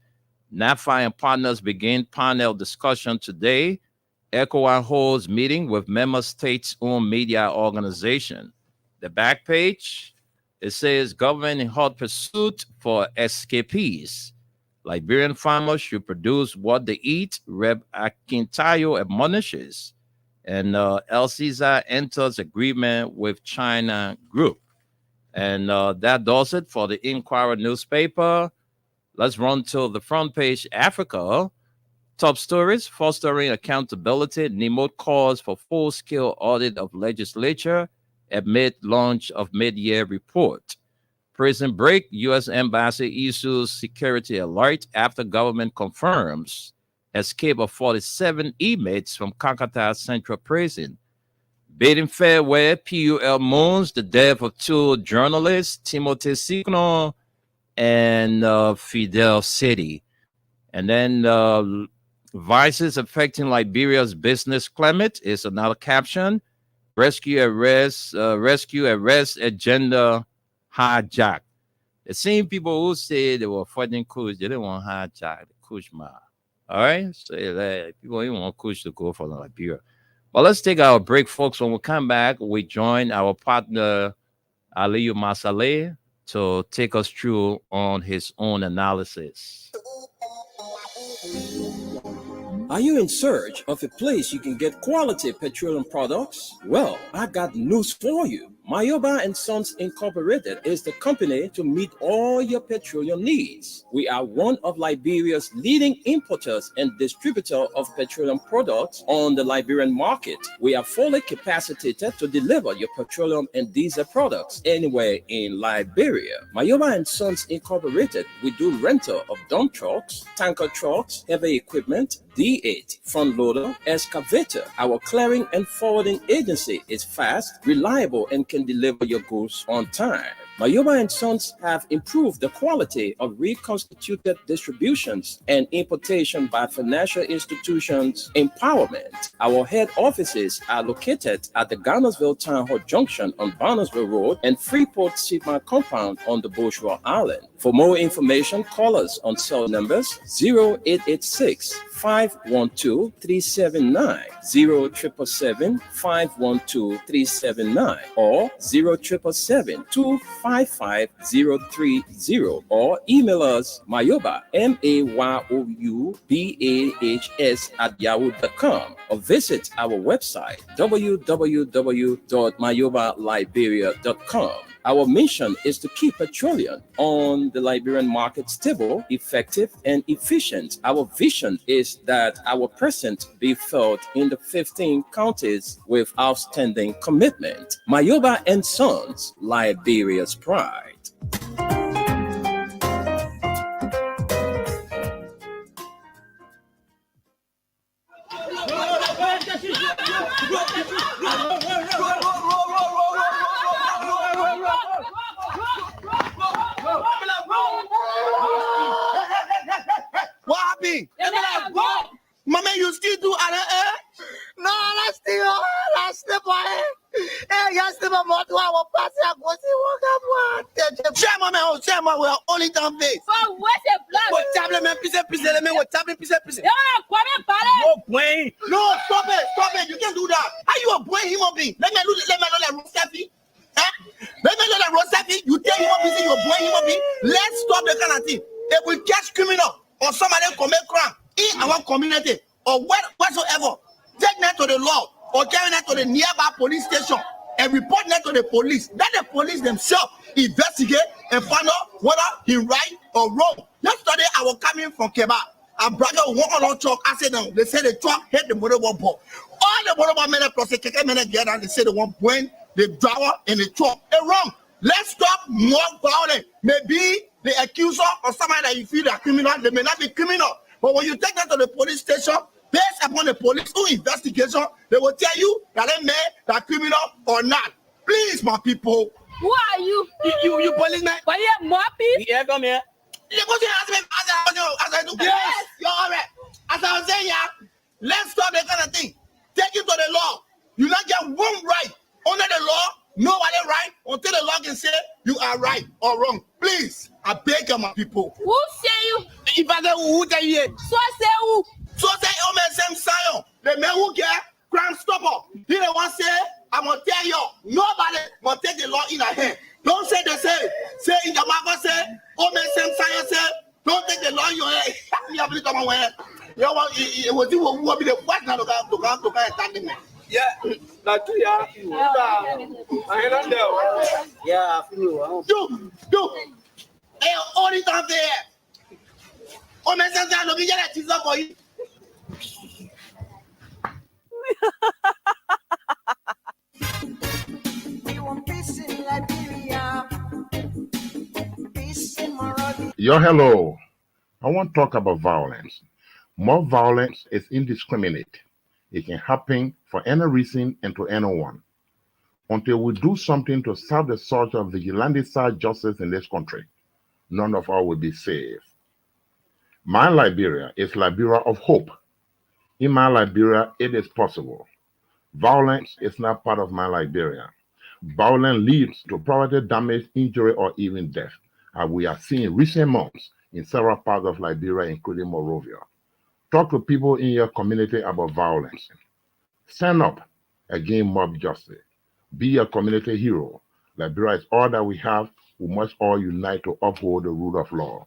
NAFA and partners begin panel discussion today. ECOWAS holds meeting with member states-owned media organization. The back page, it says government in hot pursuit for escapees. Liberian farmers should produce what they eat, Rep. Akintayo admonishes. And El Cesar enters agreement with China Group. And that does it for the Inquirer newspaper. Let's run to the front page, Africa. Top stories, fostering accountability. NIMOD calls for full-scale audit of legislature amid launch of mid-year report. Prison break, U.S. Embassy issues security alert after government confirms escape of 47 inmates from Kakata Central Prison. Bidding farewell, PUL mourns the death of two journalists, Timothy Signon and Fidel City. And then Vices affecting Liberia's business climate is another caption. Rescue arrest agenda hijack. The same people who say they were fighting Kush, they didn't want hijack the Kushma. All right, so people even want Kush to go for Liberia. But let's take our break, folks. When we come back, we join our partner Aliyu Masale to take us through on his own analysis. Are you in search of a place you can get quality petroleum products? Well, I got news for you. Mayoba and Sons Incorporated is the company to meet all your petroleum needs. We are one of Liberia's leading importers and distributor of petroleum products on the Liberian market. We are fully capacitated to deliver your petroleum and diesel products anywhere in Liberia. Mayoba and Sons Incorporated, we do rental of dump trucks, tanker trucks, heavy equipment, D8, front loader, excavator. Our clearing and forwarding agency is fast, reliable, and can deliver your goods on time. Mayoba and Sons have improved the quality of reconstituted distributions and importation by financial institutions empowerment. Our head offices are located at the Garnersville Town Hall Junction on Barnesville Road and Freeport Sigma Compound on the Bourgeois Island. For more information, call us on cell numbers 0886 512-379, 0777-512-379, or 0777-255-030, or email us Mayoba, MAYOUBAHS @yahoo.com, or visit our website www.mayobaliberia.com. Our mission is to keep petroleum on the Liberian market stable, effective, and efficient. Our vision is that our presence be felt in the 15 counties with outstanding commitment. Mayoba and Sons, Liberia's pride. What happened? Mama, you still do no, let's still boy. Hey, yes, the mama to our party. I go see what Chairman, we are only down face. For what's a blood? What tablet, man, piece, what tablet, piece. No, stop it. You can't do that. How you a boy human being? Let me know that Rosafi. Let me know that Rosafi. You tell human being you're a boy human being. Let's stop the kind of thing. If we catch criminal or somebody commit crime in our community or whatsoever, take that to the law or carry that to the nearby police station and report that to the police. Let the police themselves investigate and find out whether he right or wrong. Yesterday, I was coming from Keba. A brother walk along truck. I said, no, they said the truck hit the motorball ball. All the motorball men plus the keke men get and they said they want point the driver in the truck. It's wrong. Let's stop more violence. Maybe the accuser or somebody that you feel are criminal, they may not be criminal. But when you take that to the police station, based upon the police investigation, they will tell you that they may are criminal or not. Please, my people. Who are you? You policeman. But you have more people? Yeah, come here. As I do. Yes, you're all right. As I was saying, yeah, let's stop that kind of thing. Take it to the law. You not get one right under the law, nobody right until the law can say you are right or wrong. Please, I beg you, my people. Who say you? If I say who tell you? So say who? So say oh man, Sam Sion, the man who get crime stopper. He the one say, I'm gonna tell you, nobody will take the law in a hand. Don't say the same. Say in the Bible say, oh man, Sam Sion say, don't take the law in your hand. You have to come away. You want it was you who will be the first now to attack me. Yeah, that's true. Yeah, I don't know. Yeah, do. Hey, all the time there. Oh man, Sam Sion, look at that Jesus for you. Yo, hello. I want to talk about violence. More violence is indiscriminate. It can happen for any reason and to anyone. Until we do something to serve the search of vigilante-style justice in this country, none of us will be safe. My Liberia is Liberia of hope, In my Liberia, it is possible. Violence is not part of my Liberia. Violence leads to property damage, injury, or even death, as we have seen in recent months in several parts of Liberia, including Monrovia. Talk to people in your community about violence. Stand up against mob justice. Be a community hero. Liberia is all that we have. We must all unite to uphold the rule of law.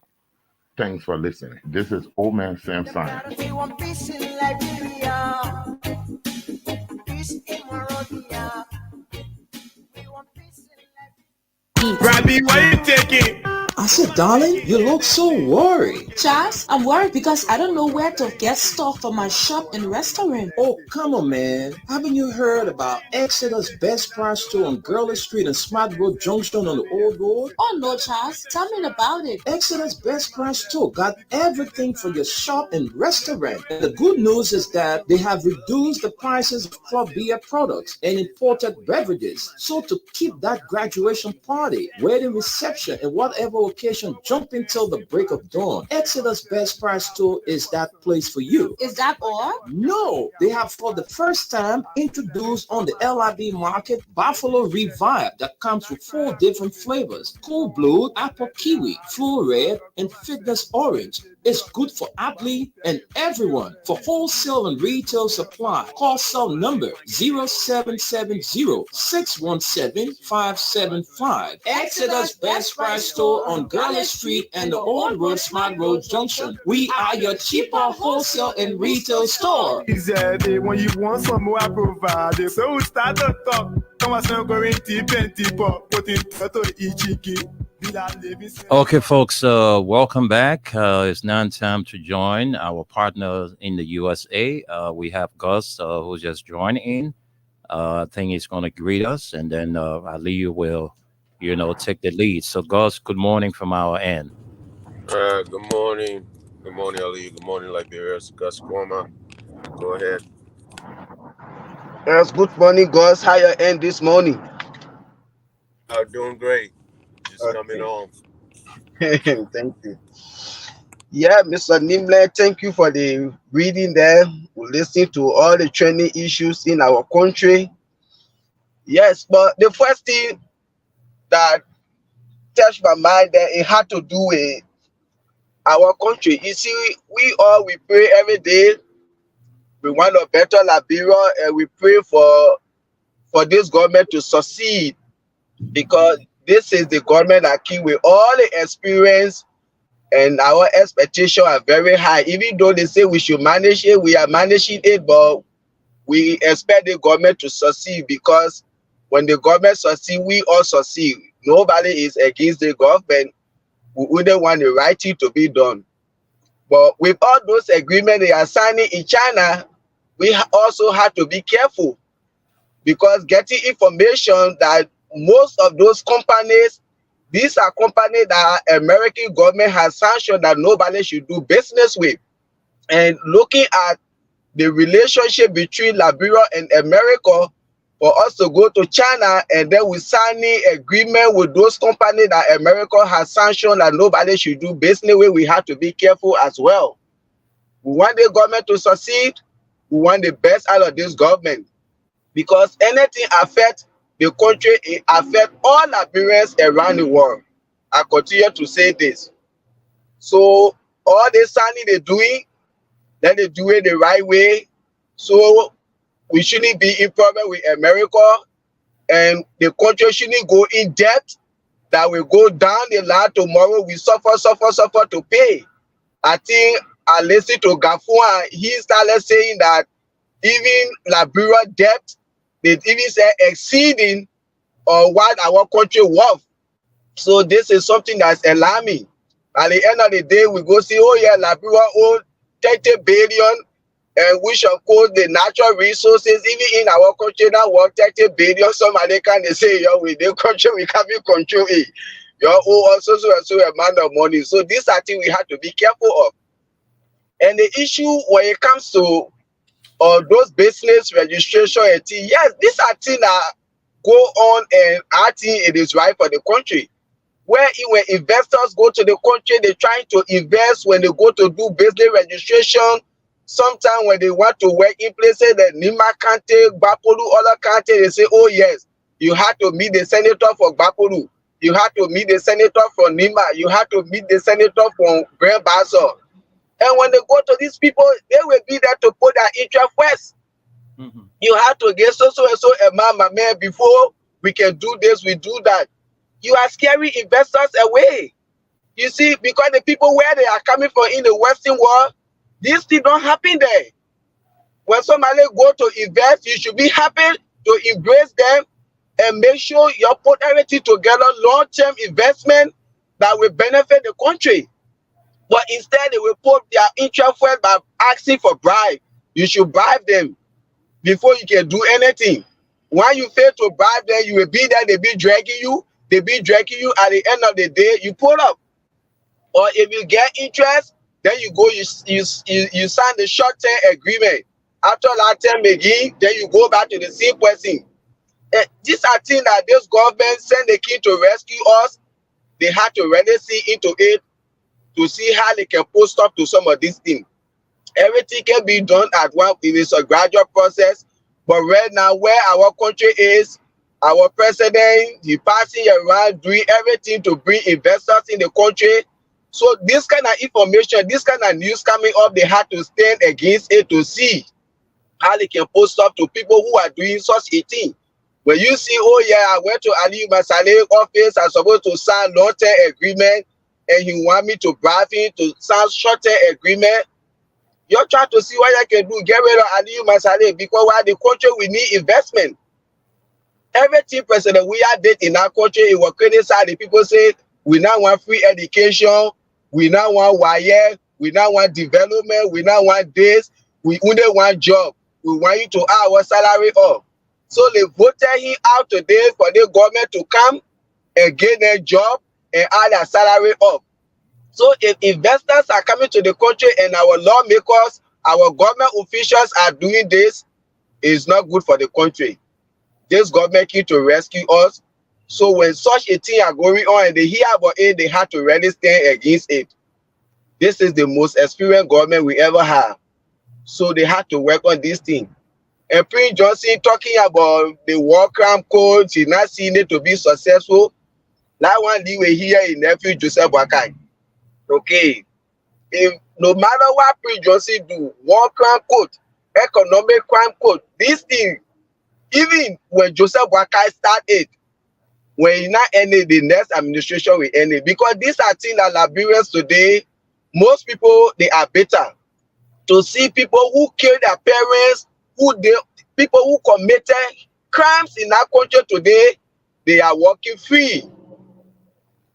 Thanks for listening. This is Old Man Sam Simon. We want peace in Liberia, peace in Monrovia. We want peace in Liberia. Rabbi, why you taking? I said, darling, you look so worried. Charles, I'm worried because I don't know where to get stuff for my shop and restaurant. Oh, come on, man. Haven't you heard about Exeter's Best Price Store on Gurley Street and Smart Road Junction on the Old Road? Oh no, Charles, tell me about it. Exeter's Best Price Store got everything for your shop and restaurant. And the good news is that they have reduced the prices of club beer products and imported beverages. So to keep that graduation party, wedding reception, and whatever occasion jumping till the break of dawn, Exeter's Best Price Store is that place for you. Is that all? No, they have for the first time introduced on the LIB market Buffalo Revive that comes with 4 different flavors: Cool Blue, Apple Kiwi, Full Red, and Fitness Orange. It's good for athlete and everyone. For wholesale and retail supply, call cell number 0770-617-575. Exeter's Best Price Store on Gurley Street and the Old Road Smart Road Junction. We are your cheaper wholesale and retail store. Easy, when you want some more, I provide. So we start to talk. Come on, so going deep and deeper. Put in total Ichiki. Okay, folks, welcome back. It's now time to join our partners in the USA. We have Gus, who just joined in. I think he's going to greet us, and then Ali will, take the lead. So, Gus, good morning from our end. Good morning. Good morning, Ali. Good morning, Liberia. It's Gus Former. Go ahead. Yes, good morning, Gus. How you end this morning? Doing great. Just coming on. Thank you. Yeah, Mr. Nimble, thank you for the reading there. We listen to all the training issues in our country. Yes, but the first thing that touched my mind that it had to do with our country. You see, we pray every day. We want a better Liberia, and we pray for this government to succeed, because this is the government that came with all the experience, and our expectations are very high. Even though they say we should manage it, we are managing it, but we expect the government to succeed, because when the government succeeds, we all succeed. Nobody is against the government. We wouldn't want the right thing to be done. But with all those agreements they are signing in China, we also have to be careful, because getting information that most of those companies, these are companies that American government has sanctioned that nobody should do business with. And looking at the relationship between Liberia and America, for us to go to China and then we sign an agreement with those companies that America has sanctioned that nobody should do business with, we have to be careful as well. We want the government to succeed. We want the best out of this government, because anything affects the country, it affects all Liberians around the world. I continue to say this. So all this signing they're doing, then they do it the right way. So we shouldn't be in problem with America, and the country shouldn't go in debt that will go down the line tomorrow. We suffer to pay. I think I listened to Gafua, he started saying that even Liberia debt, they even say exceeding what our country worth. So this is something that's alarming. At the end of the day, we go see, oh yeah, Liberia owns 30 billion, and we shall cause the natural resources, even in our country now, worth 30 billion. Somebody can say, yo, with the country, we can't be control it. You owe also so amount of money. So these are things we have to be careful of. And the issue when it comes to those business registration, yes, these are things that go on, and I think it is right for the country. When investors go to the country, they're trying to invest. When they go to do business registration, sometimes when they want to work in places that Nima can't take, Bapolu, other can't take, they say, oh yes, you have to meet the senator for Bapolu. You have to meet the senator from Nima. You have to meet the senator from Grand Basso. And when they go to these people, they will be there to put their interest first. You have to get so and so amount, my man, before we can do this, we do that. You are scaring investors away. You see, because the people where they are coming from in the Western world, this thing don't happen there. When somebody go to invest, you should be happy to embrace them and make sure you put everything together, long-term investment that will benefit the country. But instead, they will put their interest first by asking for bribe. You should bribe them before you can do anything. When you fail to bribe them, you will be there, they be dragging you. They be dragging you. At the end of the day, you pull up. Or if you get interest, then you go, you sign the short-term agreement. After that term again, then you go back to the same person. These are things that this government send the key to rescue us. They have to really see into it to see how they can put stop to some of these things. Everything can be done at once. It is a gradual process. But right now, where our country is, our president, he passing around, doing everything to bring investors in the country. So this kind of information, this kind of news coming up, they have to stand against it to see how they can put stop to people who are doing such a thing. When you see, oh yeah, I went to Aliyu Masale office, I'm supposed to sign long-term agreement, and he want me to bribe him to sign short-term agreement, you're trying to see what I can do. Get rid of Aliyu Masale, because while the country we need investment. Everything president we are did in our country, it was criticized. The people say we now want free education, we now want wire, we now want development, we now want this, we only want job. We want you to add our salary up. So they voted him out today for the government to come and get their job and add their salary up. So if investors are coming to the country and our lawmakers, our government officials are doing this, it's not good for the country. This government came to rescue us. So when such a thing are going on and they hear about it, they have to really stand against it. This is the most experienced government we ever have. So they have to work on this thing. And Prince Johnson talking about the war crime code, he's not seeing it to be successful. That one leeway here in nephew Joseph Boakai. Okay. If no matter what Prince Johnson do, war crime code, economic crime code, this thing, even when Joseph Boakai started, when he not end it, the next administration will end it. Because these are things that Liberians today, most people, they are better. To see people who killed their parents, people who committed crimes in our country today, they are walking free.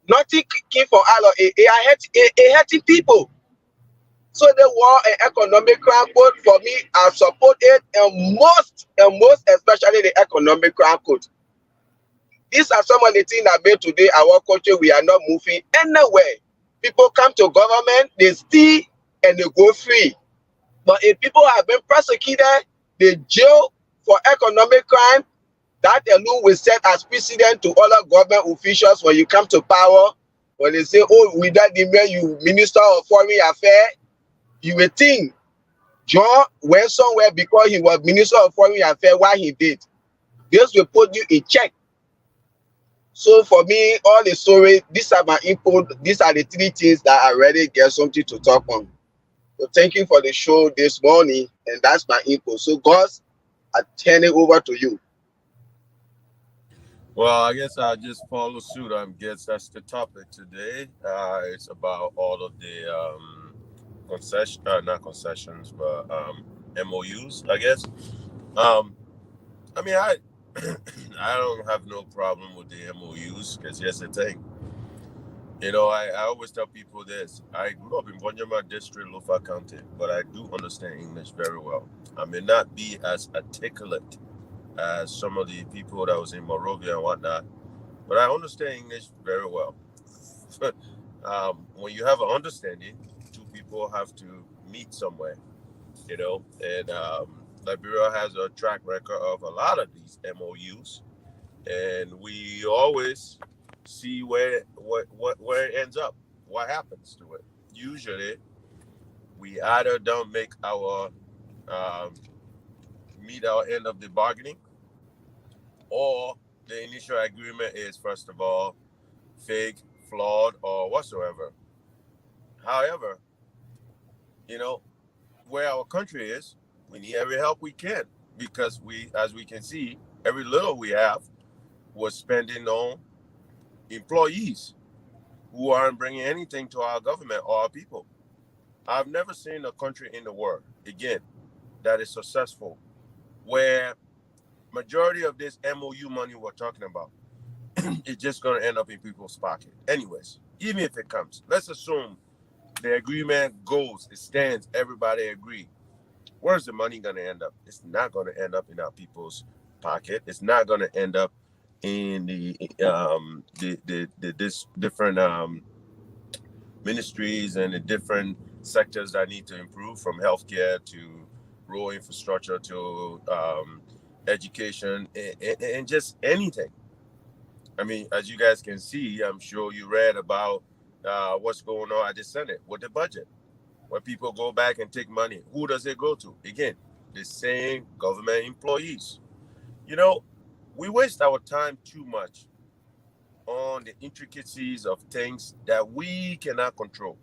Nothing came from all of it. It hurting people. So the war and economic crime code, for me, I support it, and most especially the economic crime code. These are some of the things that made today our country, we are not moving anywhere. People come to government, they steal and they go free. But if people have been prosecuted, they jail for economic crime, that alone will set as precedent to other government officials when you come to power. When they say, oh, without the man, you Minister of Foreign Affairs, you will think John went somewhere because he was Minister of Foreign Affairs, why he did. This will put you in check. So for me, all the story, these are my input. These are the three things that I already get something to talk on. So thank you for the show this morning, and that's my input. So Gus, I turn it over to you. Well, I guess I'll just follow suit. I guess that's the topic today. It's about all of the not concessions, but MOUs, I guess. I mean, I don't have no problem with the MOUs, because here's the thing. You know, I always tell people this. I grew up in Bonjama District, Lofa County, but I do understand English very well. I may not be as articulate as some of the people that was in Morovia and whatnot, but I understand English very well. When you have an understanding, two people have to meet somewhere, you know, and Liberia has a track record of a lot of these MOUs, and we always see where it ends up, what happens to it. Usually, We either don't make our meet our end of the bargaining, or the initial agreement is, first of all, fake, flawed, or whatsoever. However, you know, where our country is, we need every help we can, because as we can see, every little we have was spending on employees who aren't bringing anything to our government or our people. I've never seen a country in the world, again, that is successful, where majority of this MOU money we're talking about is just going to end up in people's pocket. Anyways, even if it comes, let's assume the agreement goes, it stands, everybody agree. Where's the money going to end up? It's not going to end up in our people's pocket. It's not going to end up in the different ministries and the different sectors that need to improve, from healthcare to road infrastructure to education and just anything. I mean, as you guys can see, I'm sure you read about what's going on at the Senate with the budget. When people go back and take money, who does it go to? Again, the same government employees. You know, we waste our time too much on the intricacies of things that we cannot control.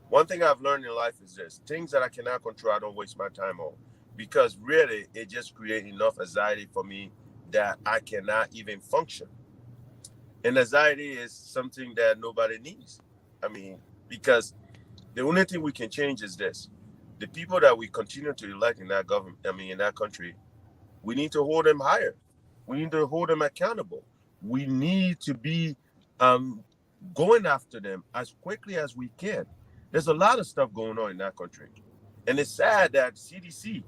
One thing I've learned in life is this: things that I cannot control, I don't waste my time on, because really it just creates enough anxiety for me that I cannot even function. And anxiety is something that nobody needs. I mean, because the only thing we can change is this: the people that we continue to elect in that government, in that country, we need to hold them higher. We need to hold them accountable. We need to be going after them as quickly as we can. There's a lot of stuff going on in that country. And it's sad that CDC,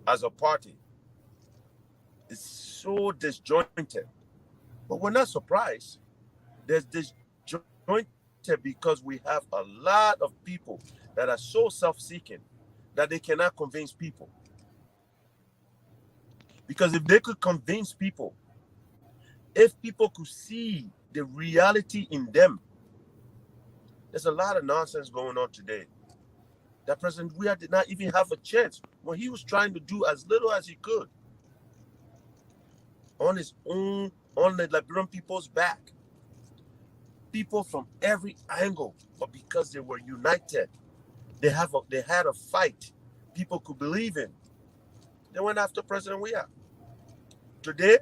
as a party, is so disjointed. But we're not surprised. There's disjointed because we have a lot of people that are so self-seeking that they cannot convince people. Because if they could convince people, if people could see the reality in them, there's a lot of nonsense going on today. That President Weah did not even have a chance when he was trying to do as little as he could on his own, on the Liberian people's back. People from every angle, but because they were united, they had a fight people could believe in. They went after President Weah. Today,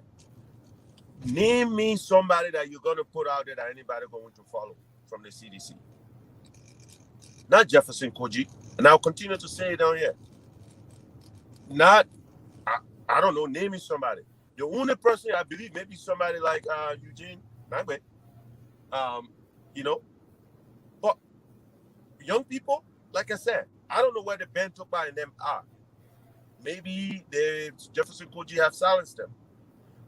name me somebody that you're going to put out there that anybody going to follow from the CDC. Not Jefferson Koji, and I'll continue to say it down here. Not, I don't know, name me somebody. The only person I believe, maybe somebody like Eugene Nangbe, but young people, like I said, I don't know where the Ben Topa and them are. Maybe Jefferson Koji have silenced them.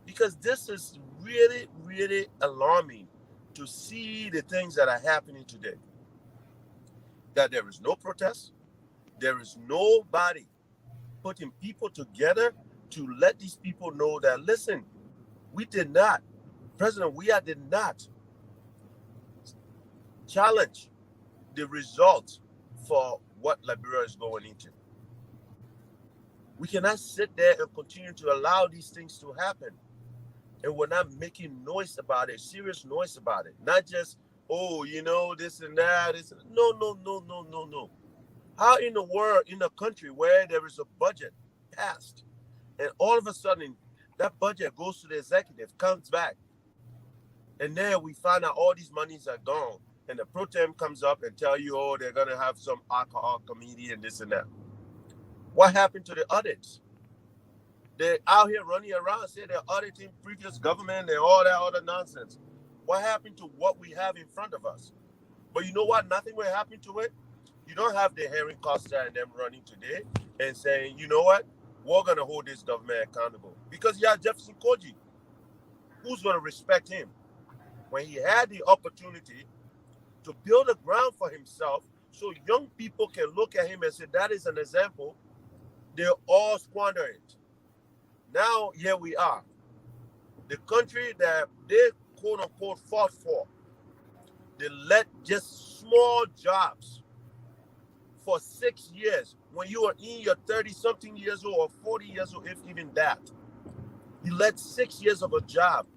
Because this is really, really alarming to see the things that are happening today. That there is no protest. There is nobody putting people together to let these people know that, listen, President Weah did not challenge the result for what Liberia is going into. We cannot sit there and continue to allow these things to happen. And we're not making noise about it, serious noise about it. Not just, this and that. No. How in the world, in a country where there is a budget passed, and all of a sudden that budget goes to the executive, comes back, and then we find out all these monies are gone, and the pro tem comes up and tell you, they're going to have some alcohol committee and this and that. What happened to the audits? They're out here running around, say they're auditing previous government and all that other nonsense. What happened to what we have in front of us? But you know what? Nothing will happen to it. You don't have the Henry Costa and them running today and saying, you know what? We're going to hold this government accountable. Because you have Jefferson Koji. Who's going to respect him? When he had the opportunity to build a ground for himself so young people can look at him and say, that is an example, they all squander it. Now, here we are. The country that they, quote unquote, fought for. They let just small jobs for 6 years when you are in your 30-something years old or 40 years old, if even that. You let 6 years of a job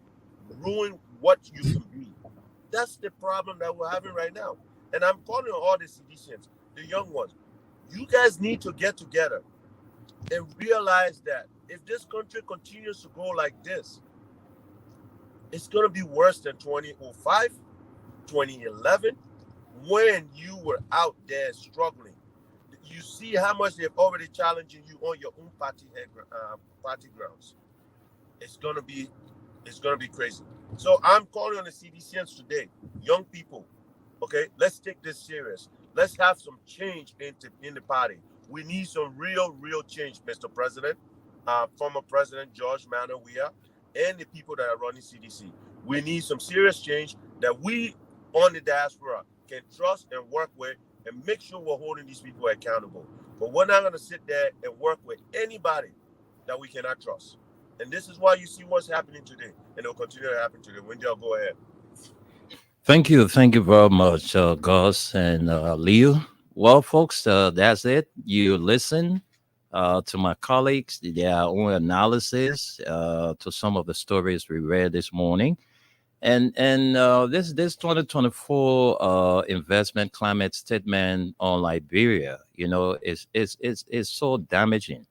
ruin what you can be. That's the problem that we're having right now. And I'm calling on all the citizens, the young ones. You guys need to get together and realize that if this country continues to go like this, it's going to be worse than 2005, 2011, when you were out there struggling. You see how much they've already challenging you on your own party grounds. It's gonna be crazy. So I'm calling on the CDCNs today, young people. Okay, let's take this serious. Let's have some change in the party. We need some real change, Mr. President, former President George Manuel Weah, and the people that are running CDC. We need some serious change that we on the diaspora can trust and work with and make sure we're holding these people accountable. But we're not going to sit there and work with anybody that we cannot trust. And this is why you see what's happening today, and it'll continue to happen today. Wendy, I'll go ahead. Thank you very much, Gus and Leo. Well, folks, that's it. You listen to my colleagues, their own analysis to some of the stories we read this morning. And this 2024 investment climate statement on Liberia, is so damaging.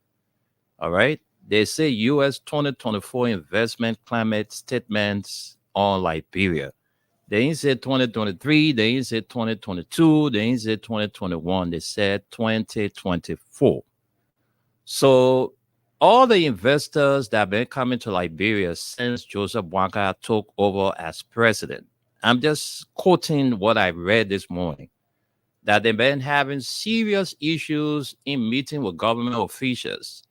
All right. They say U.S. 2024 investment climate statements on Liberia. They ain't said 2023. They ain't said 2022. They ain't said 2021. They said 2024. So all the investors that have been coming to Liberia since Joseph Boakai took over as president, I'm just quoting what I read this morning, that they've been having serious issues in meeting with government officials.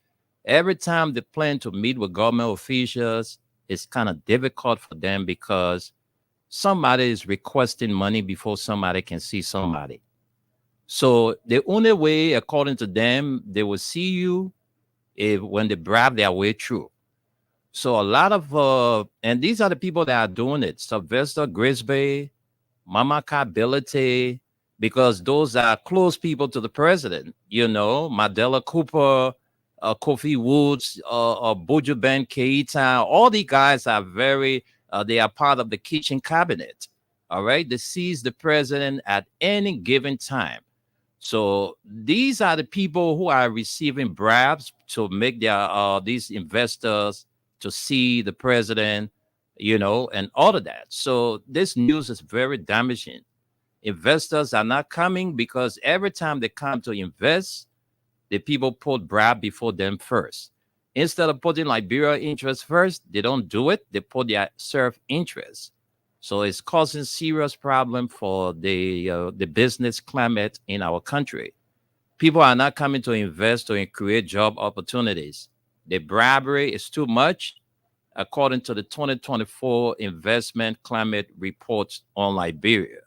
Every time they plan to meet with government officials, it's kind of difficult for them because somebody is requesting money before somebody can see somebody. So the only way, according to them, they will see you when they bribe their way through. So a lot of, and these are the people that are doing it, Sylvester Grisby, Mama Kability, because those are close people to the president, Mandela Cooper, Kofi Woods, Buju Ben Keita, all the guys are they are part of the kitchen cabinet, all right? They seize the president at any given time. So these are the people who are receiving bribes to make these investors to see the president, and all of that. So this news is very damaging. Investors are not coming because every time they come to invest, the people put bribe before them first. Instead of putting Liberia interest first, they don't do it. They put their self-interest. So it's causing serious problem for the business climate in our country. People are not coming to invest or create job opportunities. The bribery is too much, according to the 2024 investment climate report on Liberia.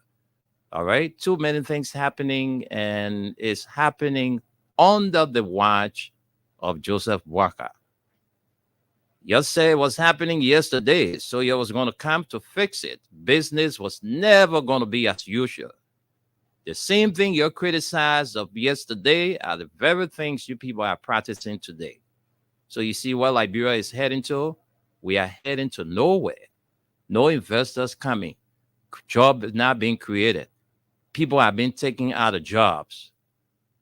All right, too many things happening, and it's happening under the watch of Joseph Boakai. Yesterday was happening yesterday, so he was going to come to fix it. Business was never going to be as usual. The same thing you criticized of yesterday are the very things you people are practicing today. So you see what Liberia is heading to? We are heading to nowhere. No investors coming. Job is not being created. People have been taken out of jobs.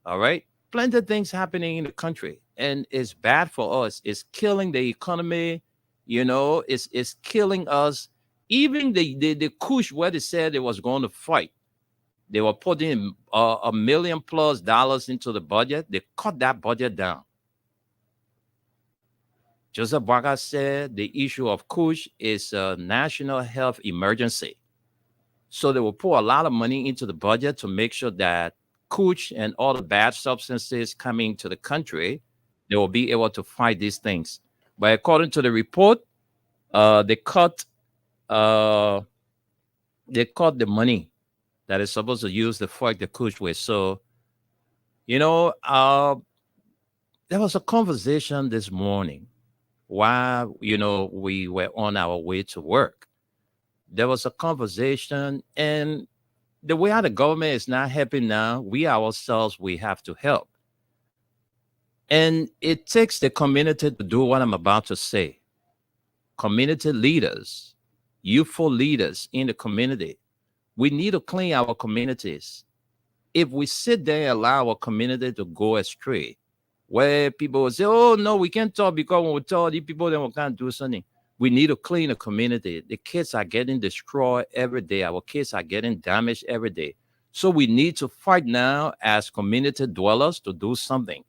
All right? Plenty of things happening in the country, and it's bad for us. It's killing the economy, it's killing us. Even the Kush, where they said they was going to fight, they were putting $1 million+ into the budget. They cut that budget down. Joseph Boakai said the issue of Kush is a national health emergency. So they will put a lot of money into the budget to make sure that Kush and all the bad substances coming to the country, they will be able to fight these things. But according to the report, they cut the money that is supposed to use to fight the Kush with. So, there was a conversation this morning while, we were on our way to work. There was a conversation, and The way how the government is not helping now, we ourselves, we have to help. And it takes the community to do what I'm about to say. Community leaders, youthful leaders in the community. We need to clean our communities. If we sit there and allow our community to go astray, where people will say, oh, no, we can't talk because when we talk, these people, then we can't do something. We need to clean the community. The kids are getting destroyed every day. Our kids are getting damaged every day. So we need to fight now as community dwellers to do something.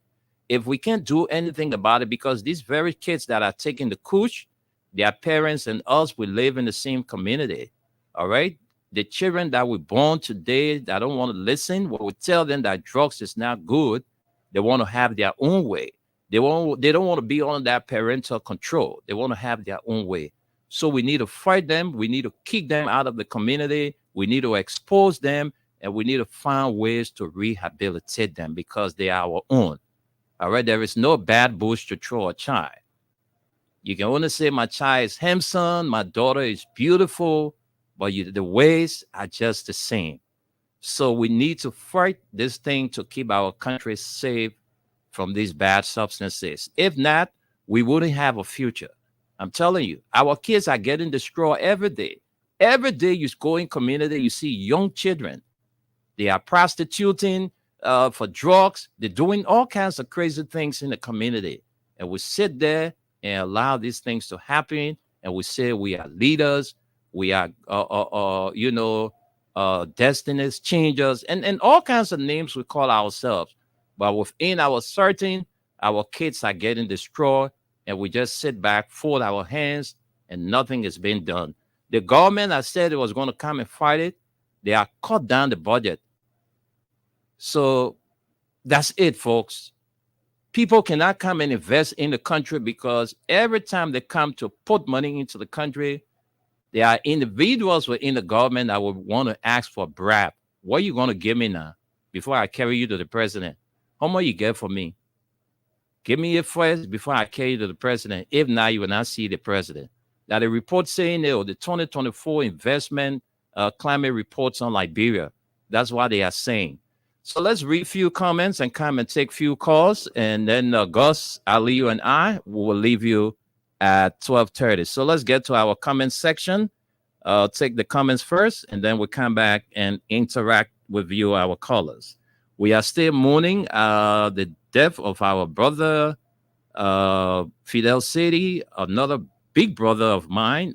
If we can't do anything about it, because these very kids that are taking the kush, their parents and us, we live in the same community. All right. The children that were born today that don't want to listen, when we tell them that drugs is not good, they want to have their own way. They don't want to be on that parental control. They want to have their own way. So we need to fight them. We need to kick them out of the community. We need to expose them, and we need to find ways to rehabilitate them because they are our own. All right. There is no bad bush to throw a child. You can only say my child is handsome, my daughter is beautiful, but the ways are just the same. So we need to fight this thing to keep our country safe from these bad substances. If not, we wouldn't have a future. I'm telling you, our kids are getting destroyed every day. Every day you go in community, you see young children. They are prostituting for drugs. They're doing all kinds of crazy things in the community. And we sit there and allow these things to happen. And we say we are leaders. We are, destinies changers and all kinds of names we call ourselves. But within our certain, our kids are getting destroyed, and we just sit back, fold our hands, and nothing is being done. The government has said it was going to come and fight it. They are cut down the budget. So that's it, folks. People cannot come and invest in the country because every time they come to put money into the country, there are individuals within the government that would want to ask for bribe. What are you going to give me now before I carry you to the president? How much you get for me? Give me it first before I carry you to the president. If not, you will not see the president. Now, the report saying the 2024 investment climate reports on Liberia. That's what they are saying. So let's read a few comments and come and take a few calls. And then Gus, Aliyu, and I will leave you at 12:30. So let's get to our comment section. Take the comments first, and then we'll come back and interact with you, our callers. We are still mourning the death of our brother, Fidel City, another big brother of mine,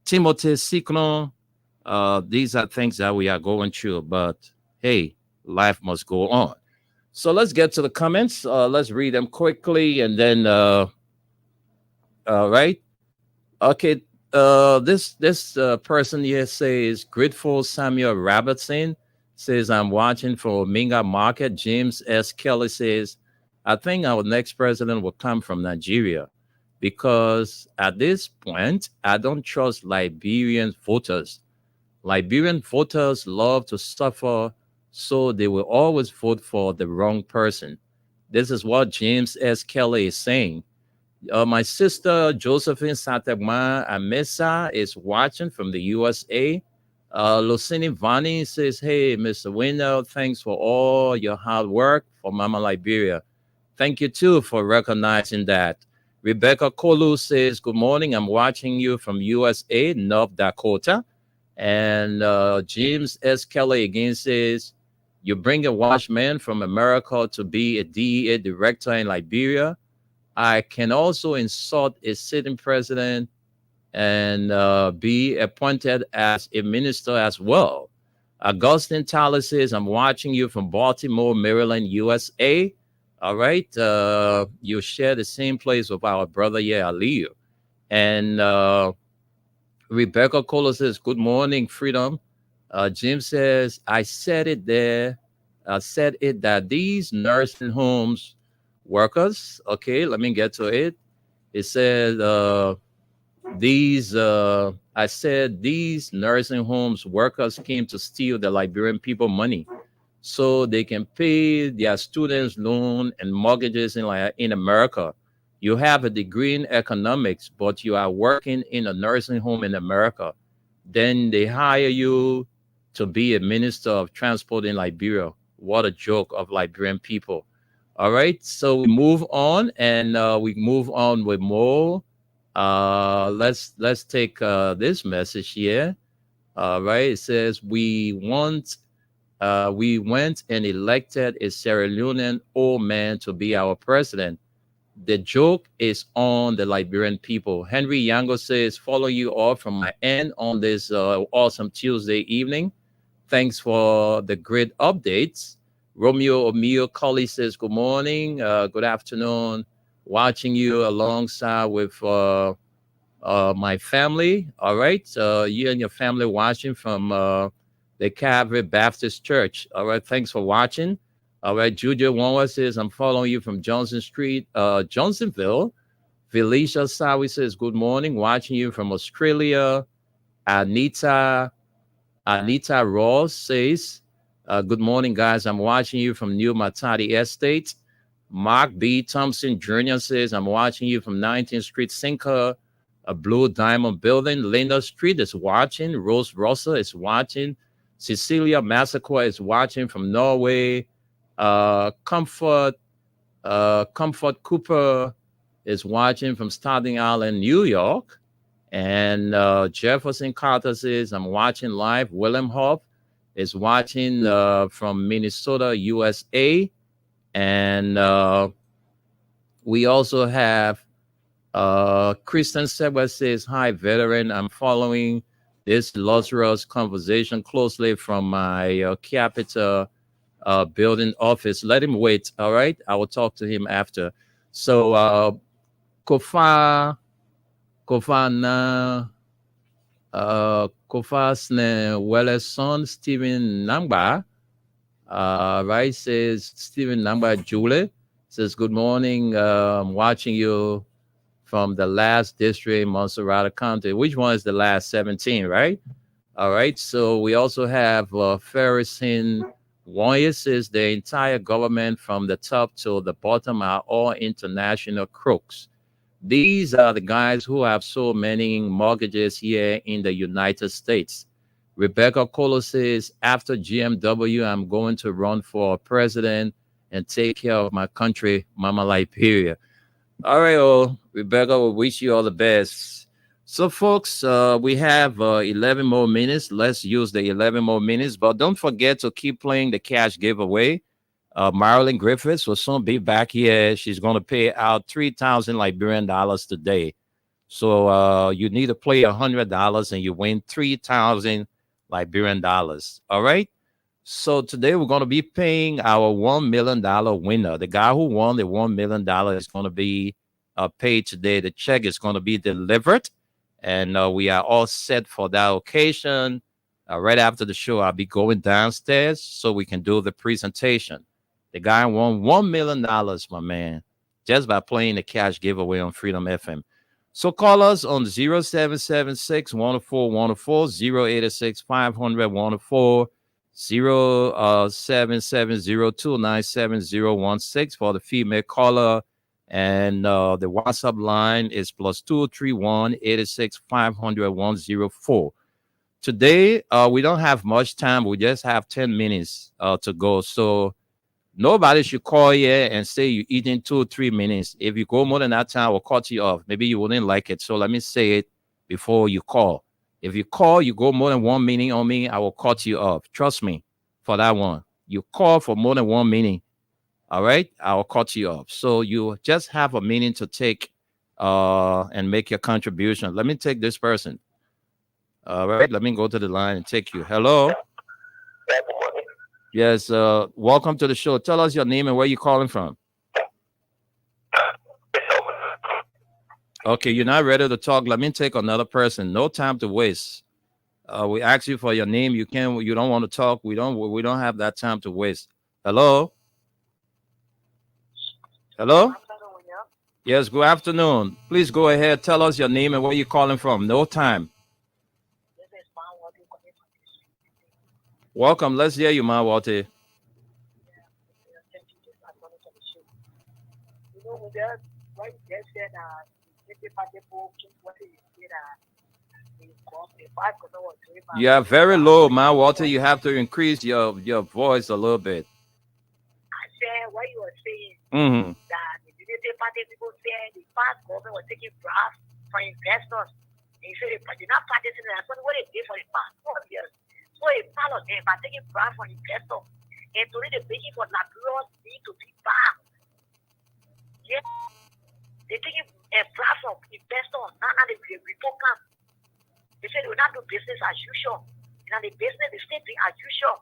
Timothy Cyclone. These are things that we are going through, but hey, life must go on. So let's get to the comments. Let's read them quickly, and then all right. Okay. This person here says, Grateful Samuel Robertson says, I'm watching for Minga Market. James S. Kelly says, I think our next president will come from Nigeria because at this point, I don't trust Liberian voters. Liberian voters love to suffer, so they will always vote for the wrong person. This is what James S. Kelly is saying. My sister Josephine Sategma Amesa is watching from the USA. Lucini Vani says, hey, Mr. Wendell, thanks for all your hard work for Mama Liberia. Thank you, too, for recognizing that. Rebecca Kolu says, good morning. I'm watching you from USA, North Dakota. And James S. Kelly again says, you bring a watchman from America to be a DEA director in Liberia. I can also insult a sitting president and be appointed as a minister as well. Augustine Tyler says, I'm watching you from Baltimore, Maryland, USA. All right. You share the same place with our brother here, Aliyu. And Rebecca Kohler says, good morning, Freedom. Jim says, I said it there. I said it that these nursing homes workers, okay, let me get to it. It said I said these nursing homes workers came to steal the Liberian people money so they can pay their students' loan and mortgages in America. You have a degree in economics, but you are working in a nursing home in America. Then they hire you to be a minister of transport in Liberia. What a joke of Liberian people. All right, so we move on, and we move on with more. Let's take this message here. All right, it says we went and elected a Sierra Leonean old man to be our president. The joke is on the Liberian people. Henry Yango says, follow you all from my end on this awesome Tuesday evening. Thanks for the great updates. Romeo Omio Colley says, good morning, good afternoon. Watching you alongside with my family. All right. You and your family watching from the Calvary Baptist Church. All right. Thanks for watching. All right. Julia Wanwa says, I'm following you from Johnson Street, Johnsonville. Felicia Sawi says, good morning. Watching you from Australia. Anita Ross says, good morning, guys. I'm watching you from New Matadi Estate. Mark B. Thompson Jr. says, I'm watching you from 19th Street Sinker, a Blue Diamond Building. Linda Street is watching. Rose Rosa is watching. Cecilia Massacre is watching from Norway. Comfort Cooper is watching from Staten Island, New York. And Jefferson Carter says, I'm watching live. William Hoff is watching from Minnesota, USA. And we also have Kristen Seba says, hi, veteran. I'm following this Lazarus conversation closely from my Capita building office. Let him wait. All right. I will talk to him after. So Kofasne Welleson Stephen Namba, right, says Stephen Namba Julie says, good morning. I'm watching you from the last district, Montserrat County. Which one is the last? 17, right? All right. So we also have Ferrisin Wanye says the entire government from the top to the bottom are all international crooks. These are the guys who have so many mortgages here in the United States. Rebecca Colo says, after GMW, I'm going to run for president and take care of my country, Mama Liberia. All right, Rebecca, we wish you all the best. So, folks, we have 11 more minutes. Let's use the 11 more minutes. But don't forget to keep playing the cash giveaway. Marilyn Griffiths will soon be back here. She's going to pay out 3,000 Liberian dollars today. So you need to play $100 and you win 3,000 Liberian dollars. All right. So today we're going to be paying our $1 million winner. The guy who won the $1 million is going to be paid today. The check is going to be delivered. And we are all set for that occasion. Right after the show, I'll be going downstairs so we can do the presentation. The guy won $1 million, my man, just by playing the cash giveaway on Freedom FM. So call us on 0776 104 104, 086 500 104, 0770297016 for the female caller. And the WhatsApp line is +231 86 500 104. Today, we don't have much time. We just have 10 minutes to go. So nobody should call here and say you're eating 2 or 3 minutes. If you go more than that time, we'll cut you off. Maybe you wouldn't like it. So let me say it before you call. If you call, you go more than 1 minute on me, I will cut you off. Trust me for that one. You call for more than 1 minute. All right, I'll cut you off. So you just have a minute to take and make your contribution. Let me take this person. All right, let me go to the line and take you. Hello. Yes, welcome to the show. Tell us your name and where you're calling from. Okay, you're not ready to talk. Let me take another person. No time to waste. We ask you for your name. You don't want to talk. We don't have that time to waste. Hello. Hello? Yes, good afternoon. Please go ahead. Tell us your name and where you're calling from. No time. Welcome. Let's hear you, Mawate. You are very low, man. Walter, you have to increase your voice a little bit. I said what you were saying Mm-hmm. that the Unity Party people said the past government was taking graft for investors. And you said they're not practicing that. That's what they did for the past 4 years. So a part of them are taking graft for investors. And today they're making for Labradors need to be back. Yeah. They're taking a graft from investors. Now they report camp. They said they will not do business as usual. And the business is still as usual.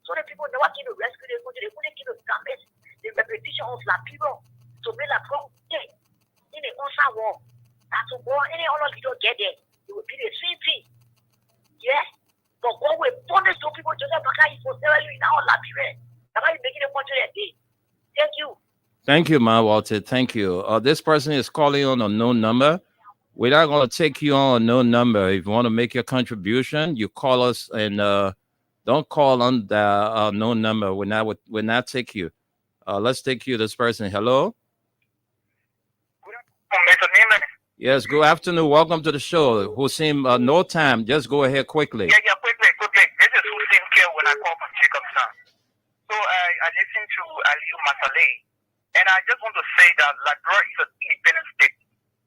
So the people never came to rescue the country. They couldn't keep the damage the repetition of La people to make La Pro in the onsa war. That to go any other leader get there, it will be the same thing. Yeah? But God will punish those people just like for selling you in our La people. That's why you're making the country that day. Thank you. Thank you, Ma Walter. Thank you. This person is calling on a known number. We're not going to take you on a known number. If you want to make your contribution, you call us and don't call on the known number. We're not take you. Let's take you this person. Hello. Yes. Good afternoon. Welcome to the show. Hussein, no time. Just go ahead quickly. Yeah, quickly. This is Hussein Kiel when I call from Jacobstown. So I listened to Aliu Masale, and I just want to say that Labrador is an independent state.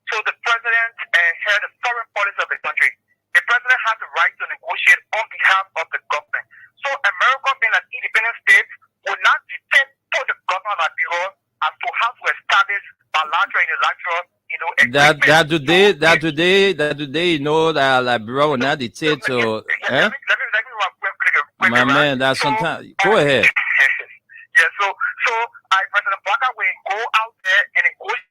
So the president heard the foreign policy of the country. The president has the right to negotiate on behalf of the government. So America, being an independent state, will not dictate to the government of Labrador as to how to establish bilateral and unilateral, That today, you know that Labrador will not dictate to. Let me My man, that's sometimes. Go ahead. Yeah. So President Baka will go out there and negotiate.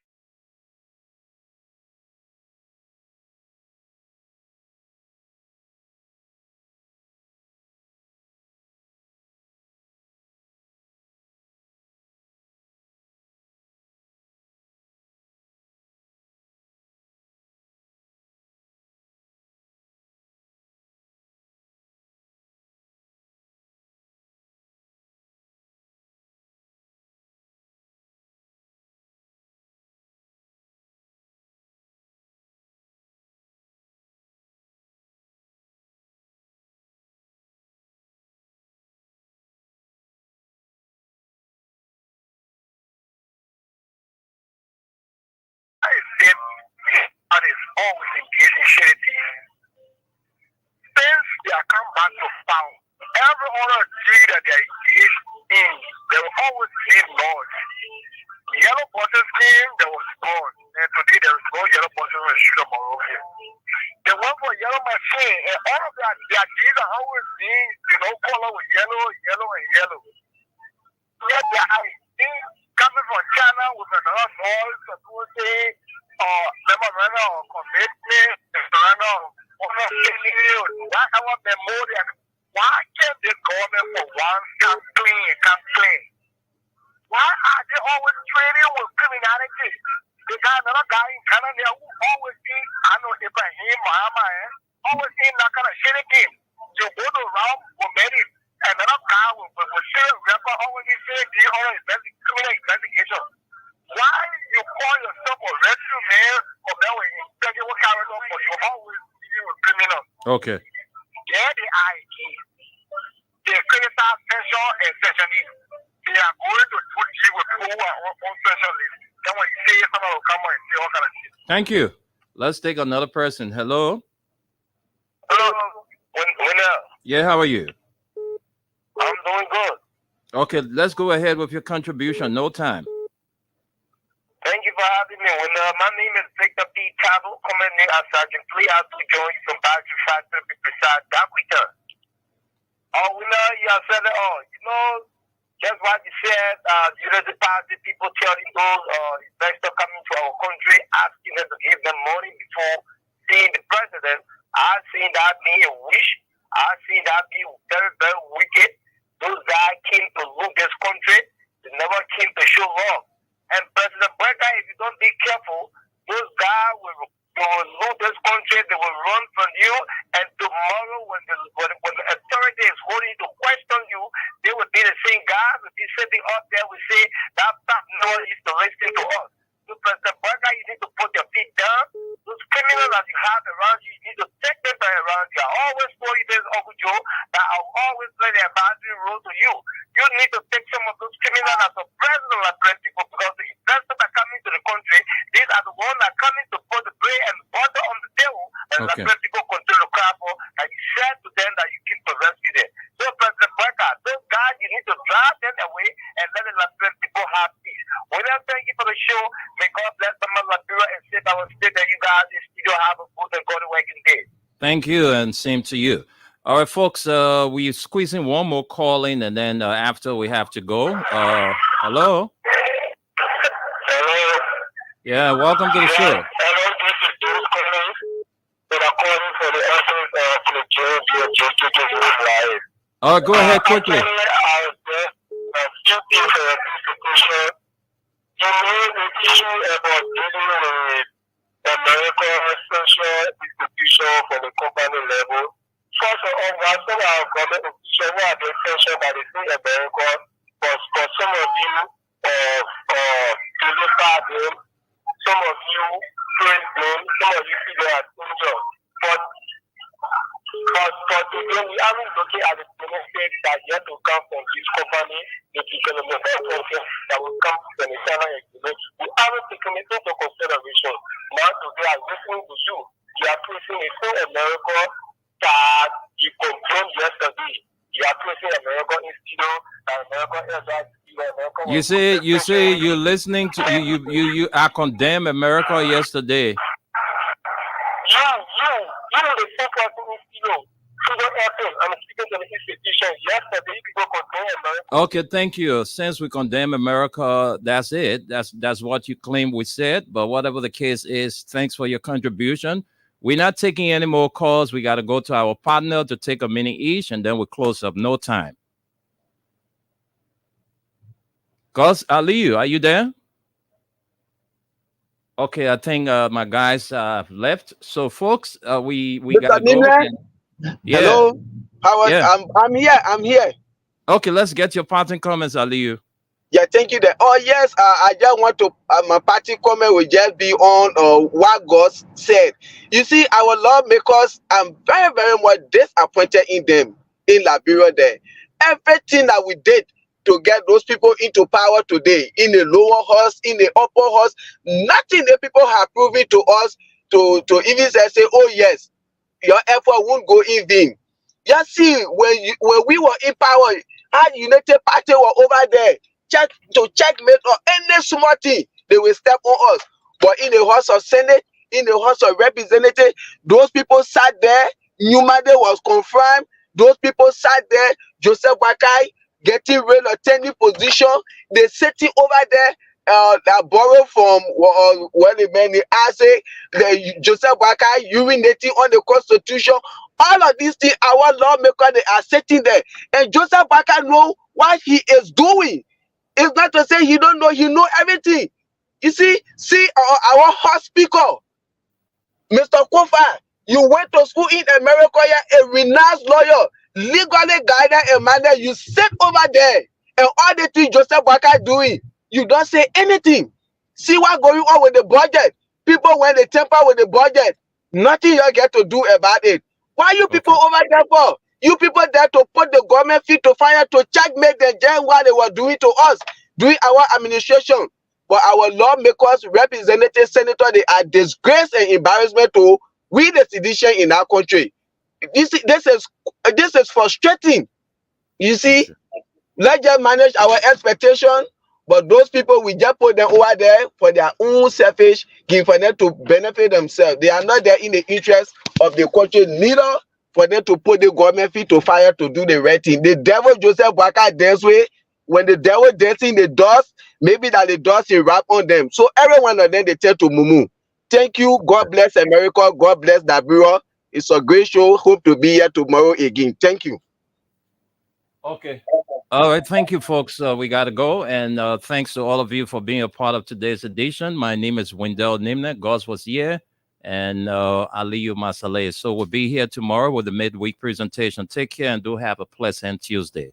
That is always engaged in charity. Since they are come back to found, every other duty that they are engaged in, they will always need laws. Yellow buses came, there was gone. And today there is no yellow buses will shoot them all over here. They went for yellow machine, and all of their deeds are always being, color with yellow, and yellow. Yet there are things coming from China with another voice, memorandum of commitment, memorandum of understanding, whatever memorial. Why can't the government for once come clean? Why are they always trading with criminality? They got another guy in Canada who always think, I know Ibrahim Muhammad, always think that kind of shitty thing. You go to around for many, another guy with serious record always say the other criminal investigation. Why you call yourself a rescue man or that way intellectual character, but you always dealing with criminals? Okay. Yeah, the ID. They criticize Section and Section E. They are going to deal with people who are on Section list. Then when you say someone will come and say all kind of shit. Thank you. Let's take another person. Hello. Hello. Winner. Yeah, how are you? I'm doing good. Okay, let's go ahead with your contribution. No time. Thank you for having me. My name is Victor P. Tabo, coming in as Sergeant 3 out to join you from Battery Factor, be precise, Dakwita. Oh, Winner, you have said it all. Just what you said, the party people telling those investors coming to our country, asking them to give them money before seeing the president. I've seen that being a wish. I've seen that being very, very wicked. Those guys came to loot this country. They never came to show love. And President Brecker, if you don't be careful, those guys will loot this country. They will run from you. And tomorrow, when the authority is holding you to question you, they will be the same guys. Will be sitting up there. Will say that no one is to listen to us. So President Brecker, you need to put your feet down. Those criminals that you have around you, you need to take them I'll always play the advisory role to you. You need to take some of those criminals as a president of Liberia people, because the investors are coming to the country. These are the ones that are coming to put the bread and butter on the table, and Liberia people continue to cry for, and you said to them that you keep the rescue there. So President Barker, those guys, you need to drive them away and let the Liberian people have peace. William, thank you for the show. May God bless them in Liberia and save our state that you guys still have a good and God working day. Thank you, and same to you. All right, folks, we squeeze in one more call in, and then after we have to go. Hello? Hello? Yeah, welcome to the show. Hello, this is Bruce Collins. But I'm calling for the essence of the Justice Live. All right, go ahead quickly. I was just speaking for a institution. You know the issue about dealing with American social institution for the company level. First of all, some of our government officials who are being sanctioned by the state America, but for some of you, deliver them, some of you praise them, some of you see they are injured. But today, we aren't looking at the benefits that yet to come from this company, the development process that will come to the internal agreement. We aren't taking it into consideration. Now, today, I'm listening to you. You are placing a full America that you confirmed yesterday. You are placing America Institute and America Airline. You say you're listening to you I condemn America yesterday. You the full person Institute. I'm speaking to the institution yesterday. People condemn America. Okay, thank you. Since we condemn America, that's it. That's what you claim we said. But whatever the case is, thanks for your contribution. We're not taking any more calls. We got to go to our partner to take a minute each, and then we close up. No time. Gus Aliyu, are you there? Okay, I think my guys left. So, folks, we got to go. Yeah. Hello, Howard. Yeah. I'm here. Okay, let's get your parting comments, Aliyu. Yeah, thank you. Oh yes, I just want to. My party comment will just be on what God said. You see, our lawmakers, I'm very, very much disappointed in them in Liberia. There, everything that we did to get those people into power today, in the lower house, in the upper house, nothing the people have proven to us to even say, oh yes, your effort won't go in vain. You see, when we were in power, our United Party were over there. Checkmate or any small thing, they will step on us. But in the House of Senate, in the House of Representatives, those people sat there. Numade was confirmed. Those people sat there. Joseph Boakai getting real attending position. They sitting over there. That borrow from the man the Joseph Boakai urinating on the Constitution. All of these things, our lawmakers, they are sitting there, and Joseph Boakai know what he is doing. It's not to say he don't know, he know everything. You see our hospital, Mr. Kofa, you went to school in America, a renowned lawyer, legally guided a man that you sit over there, and all the things Joseph Boakai doing, you don't say anything. See what's going on with the budget. People, when they tamper with the budget, nothing you get to do about it. Why you people over there for? You people there to put the government feet to fire to checkmate the jail what they were doing to us, during our administration. But our lawmakers, representatives, senators, they are disgrace and embarrassment to we the citizen in our country. This is frustrating. You see, let's just manage our expectation. But those people, we just put them over there for their own selfish, give for them to benefit themselves. They are not there in the interest of the country, neither for them to put the government feet to fire to do the right thing. The devil Joseph Boakai dance way. When the devil dancing the dust, maybe that the dust will wrap on them. So every one of them, they tell to Mumu. Thank you. God bless America. God bless Liberia. It's a great show. Hope to be here tomorrow again. Thank you. Okay. All right. Thank you, folks. We got to go. And thanks to all of you for being a part of today's edition. My name is Wendell Nimnet. Gos was here. And Aliyu Masaleh. So we'll be here tomorrow with the midweek presentation. Take care and do have a pleasant Tuesday.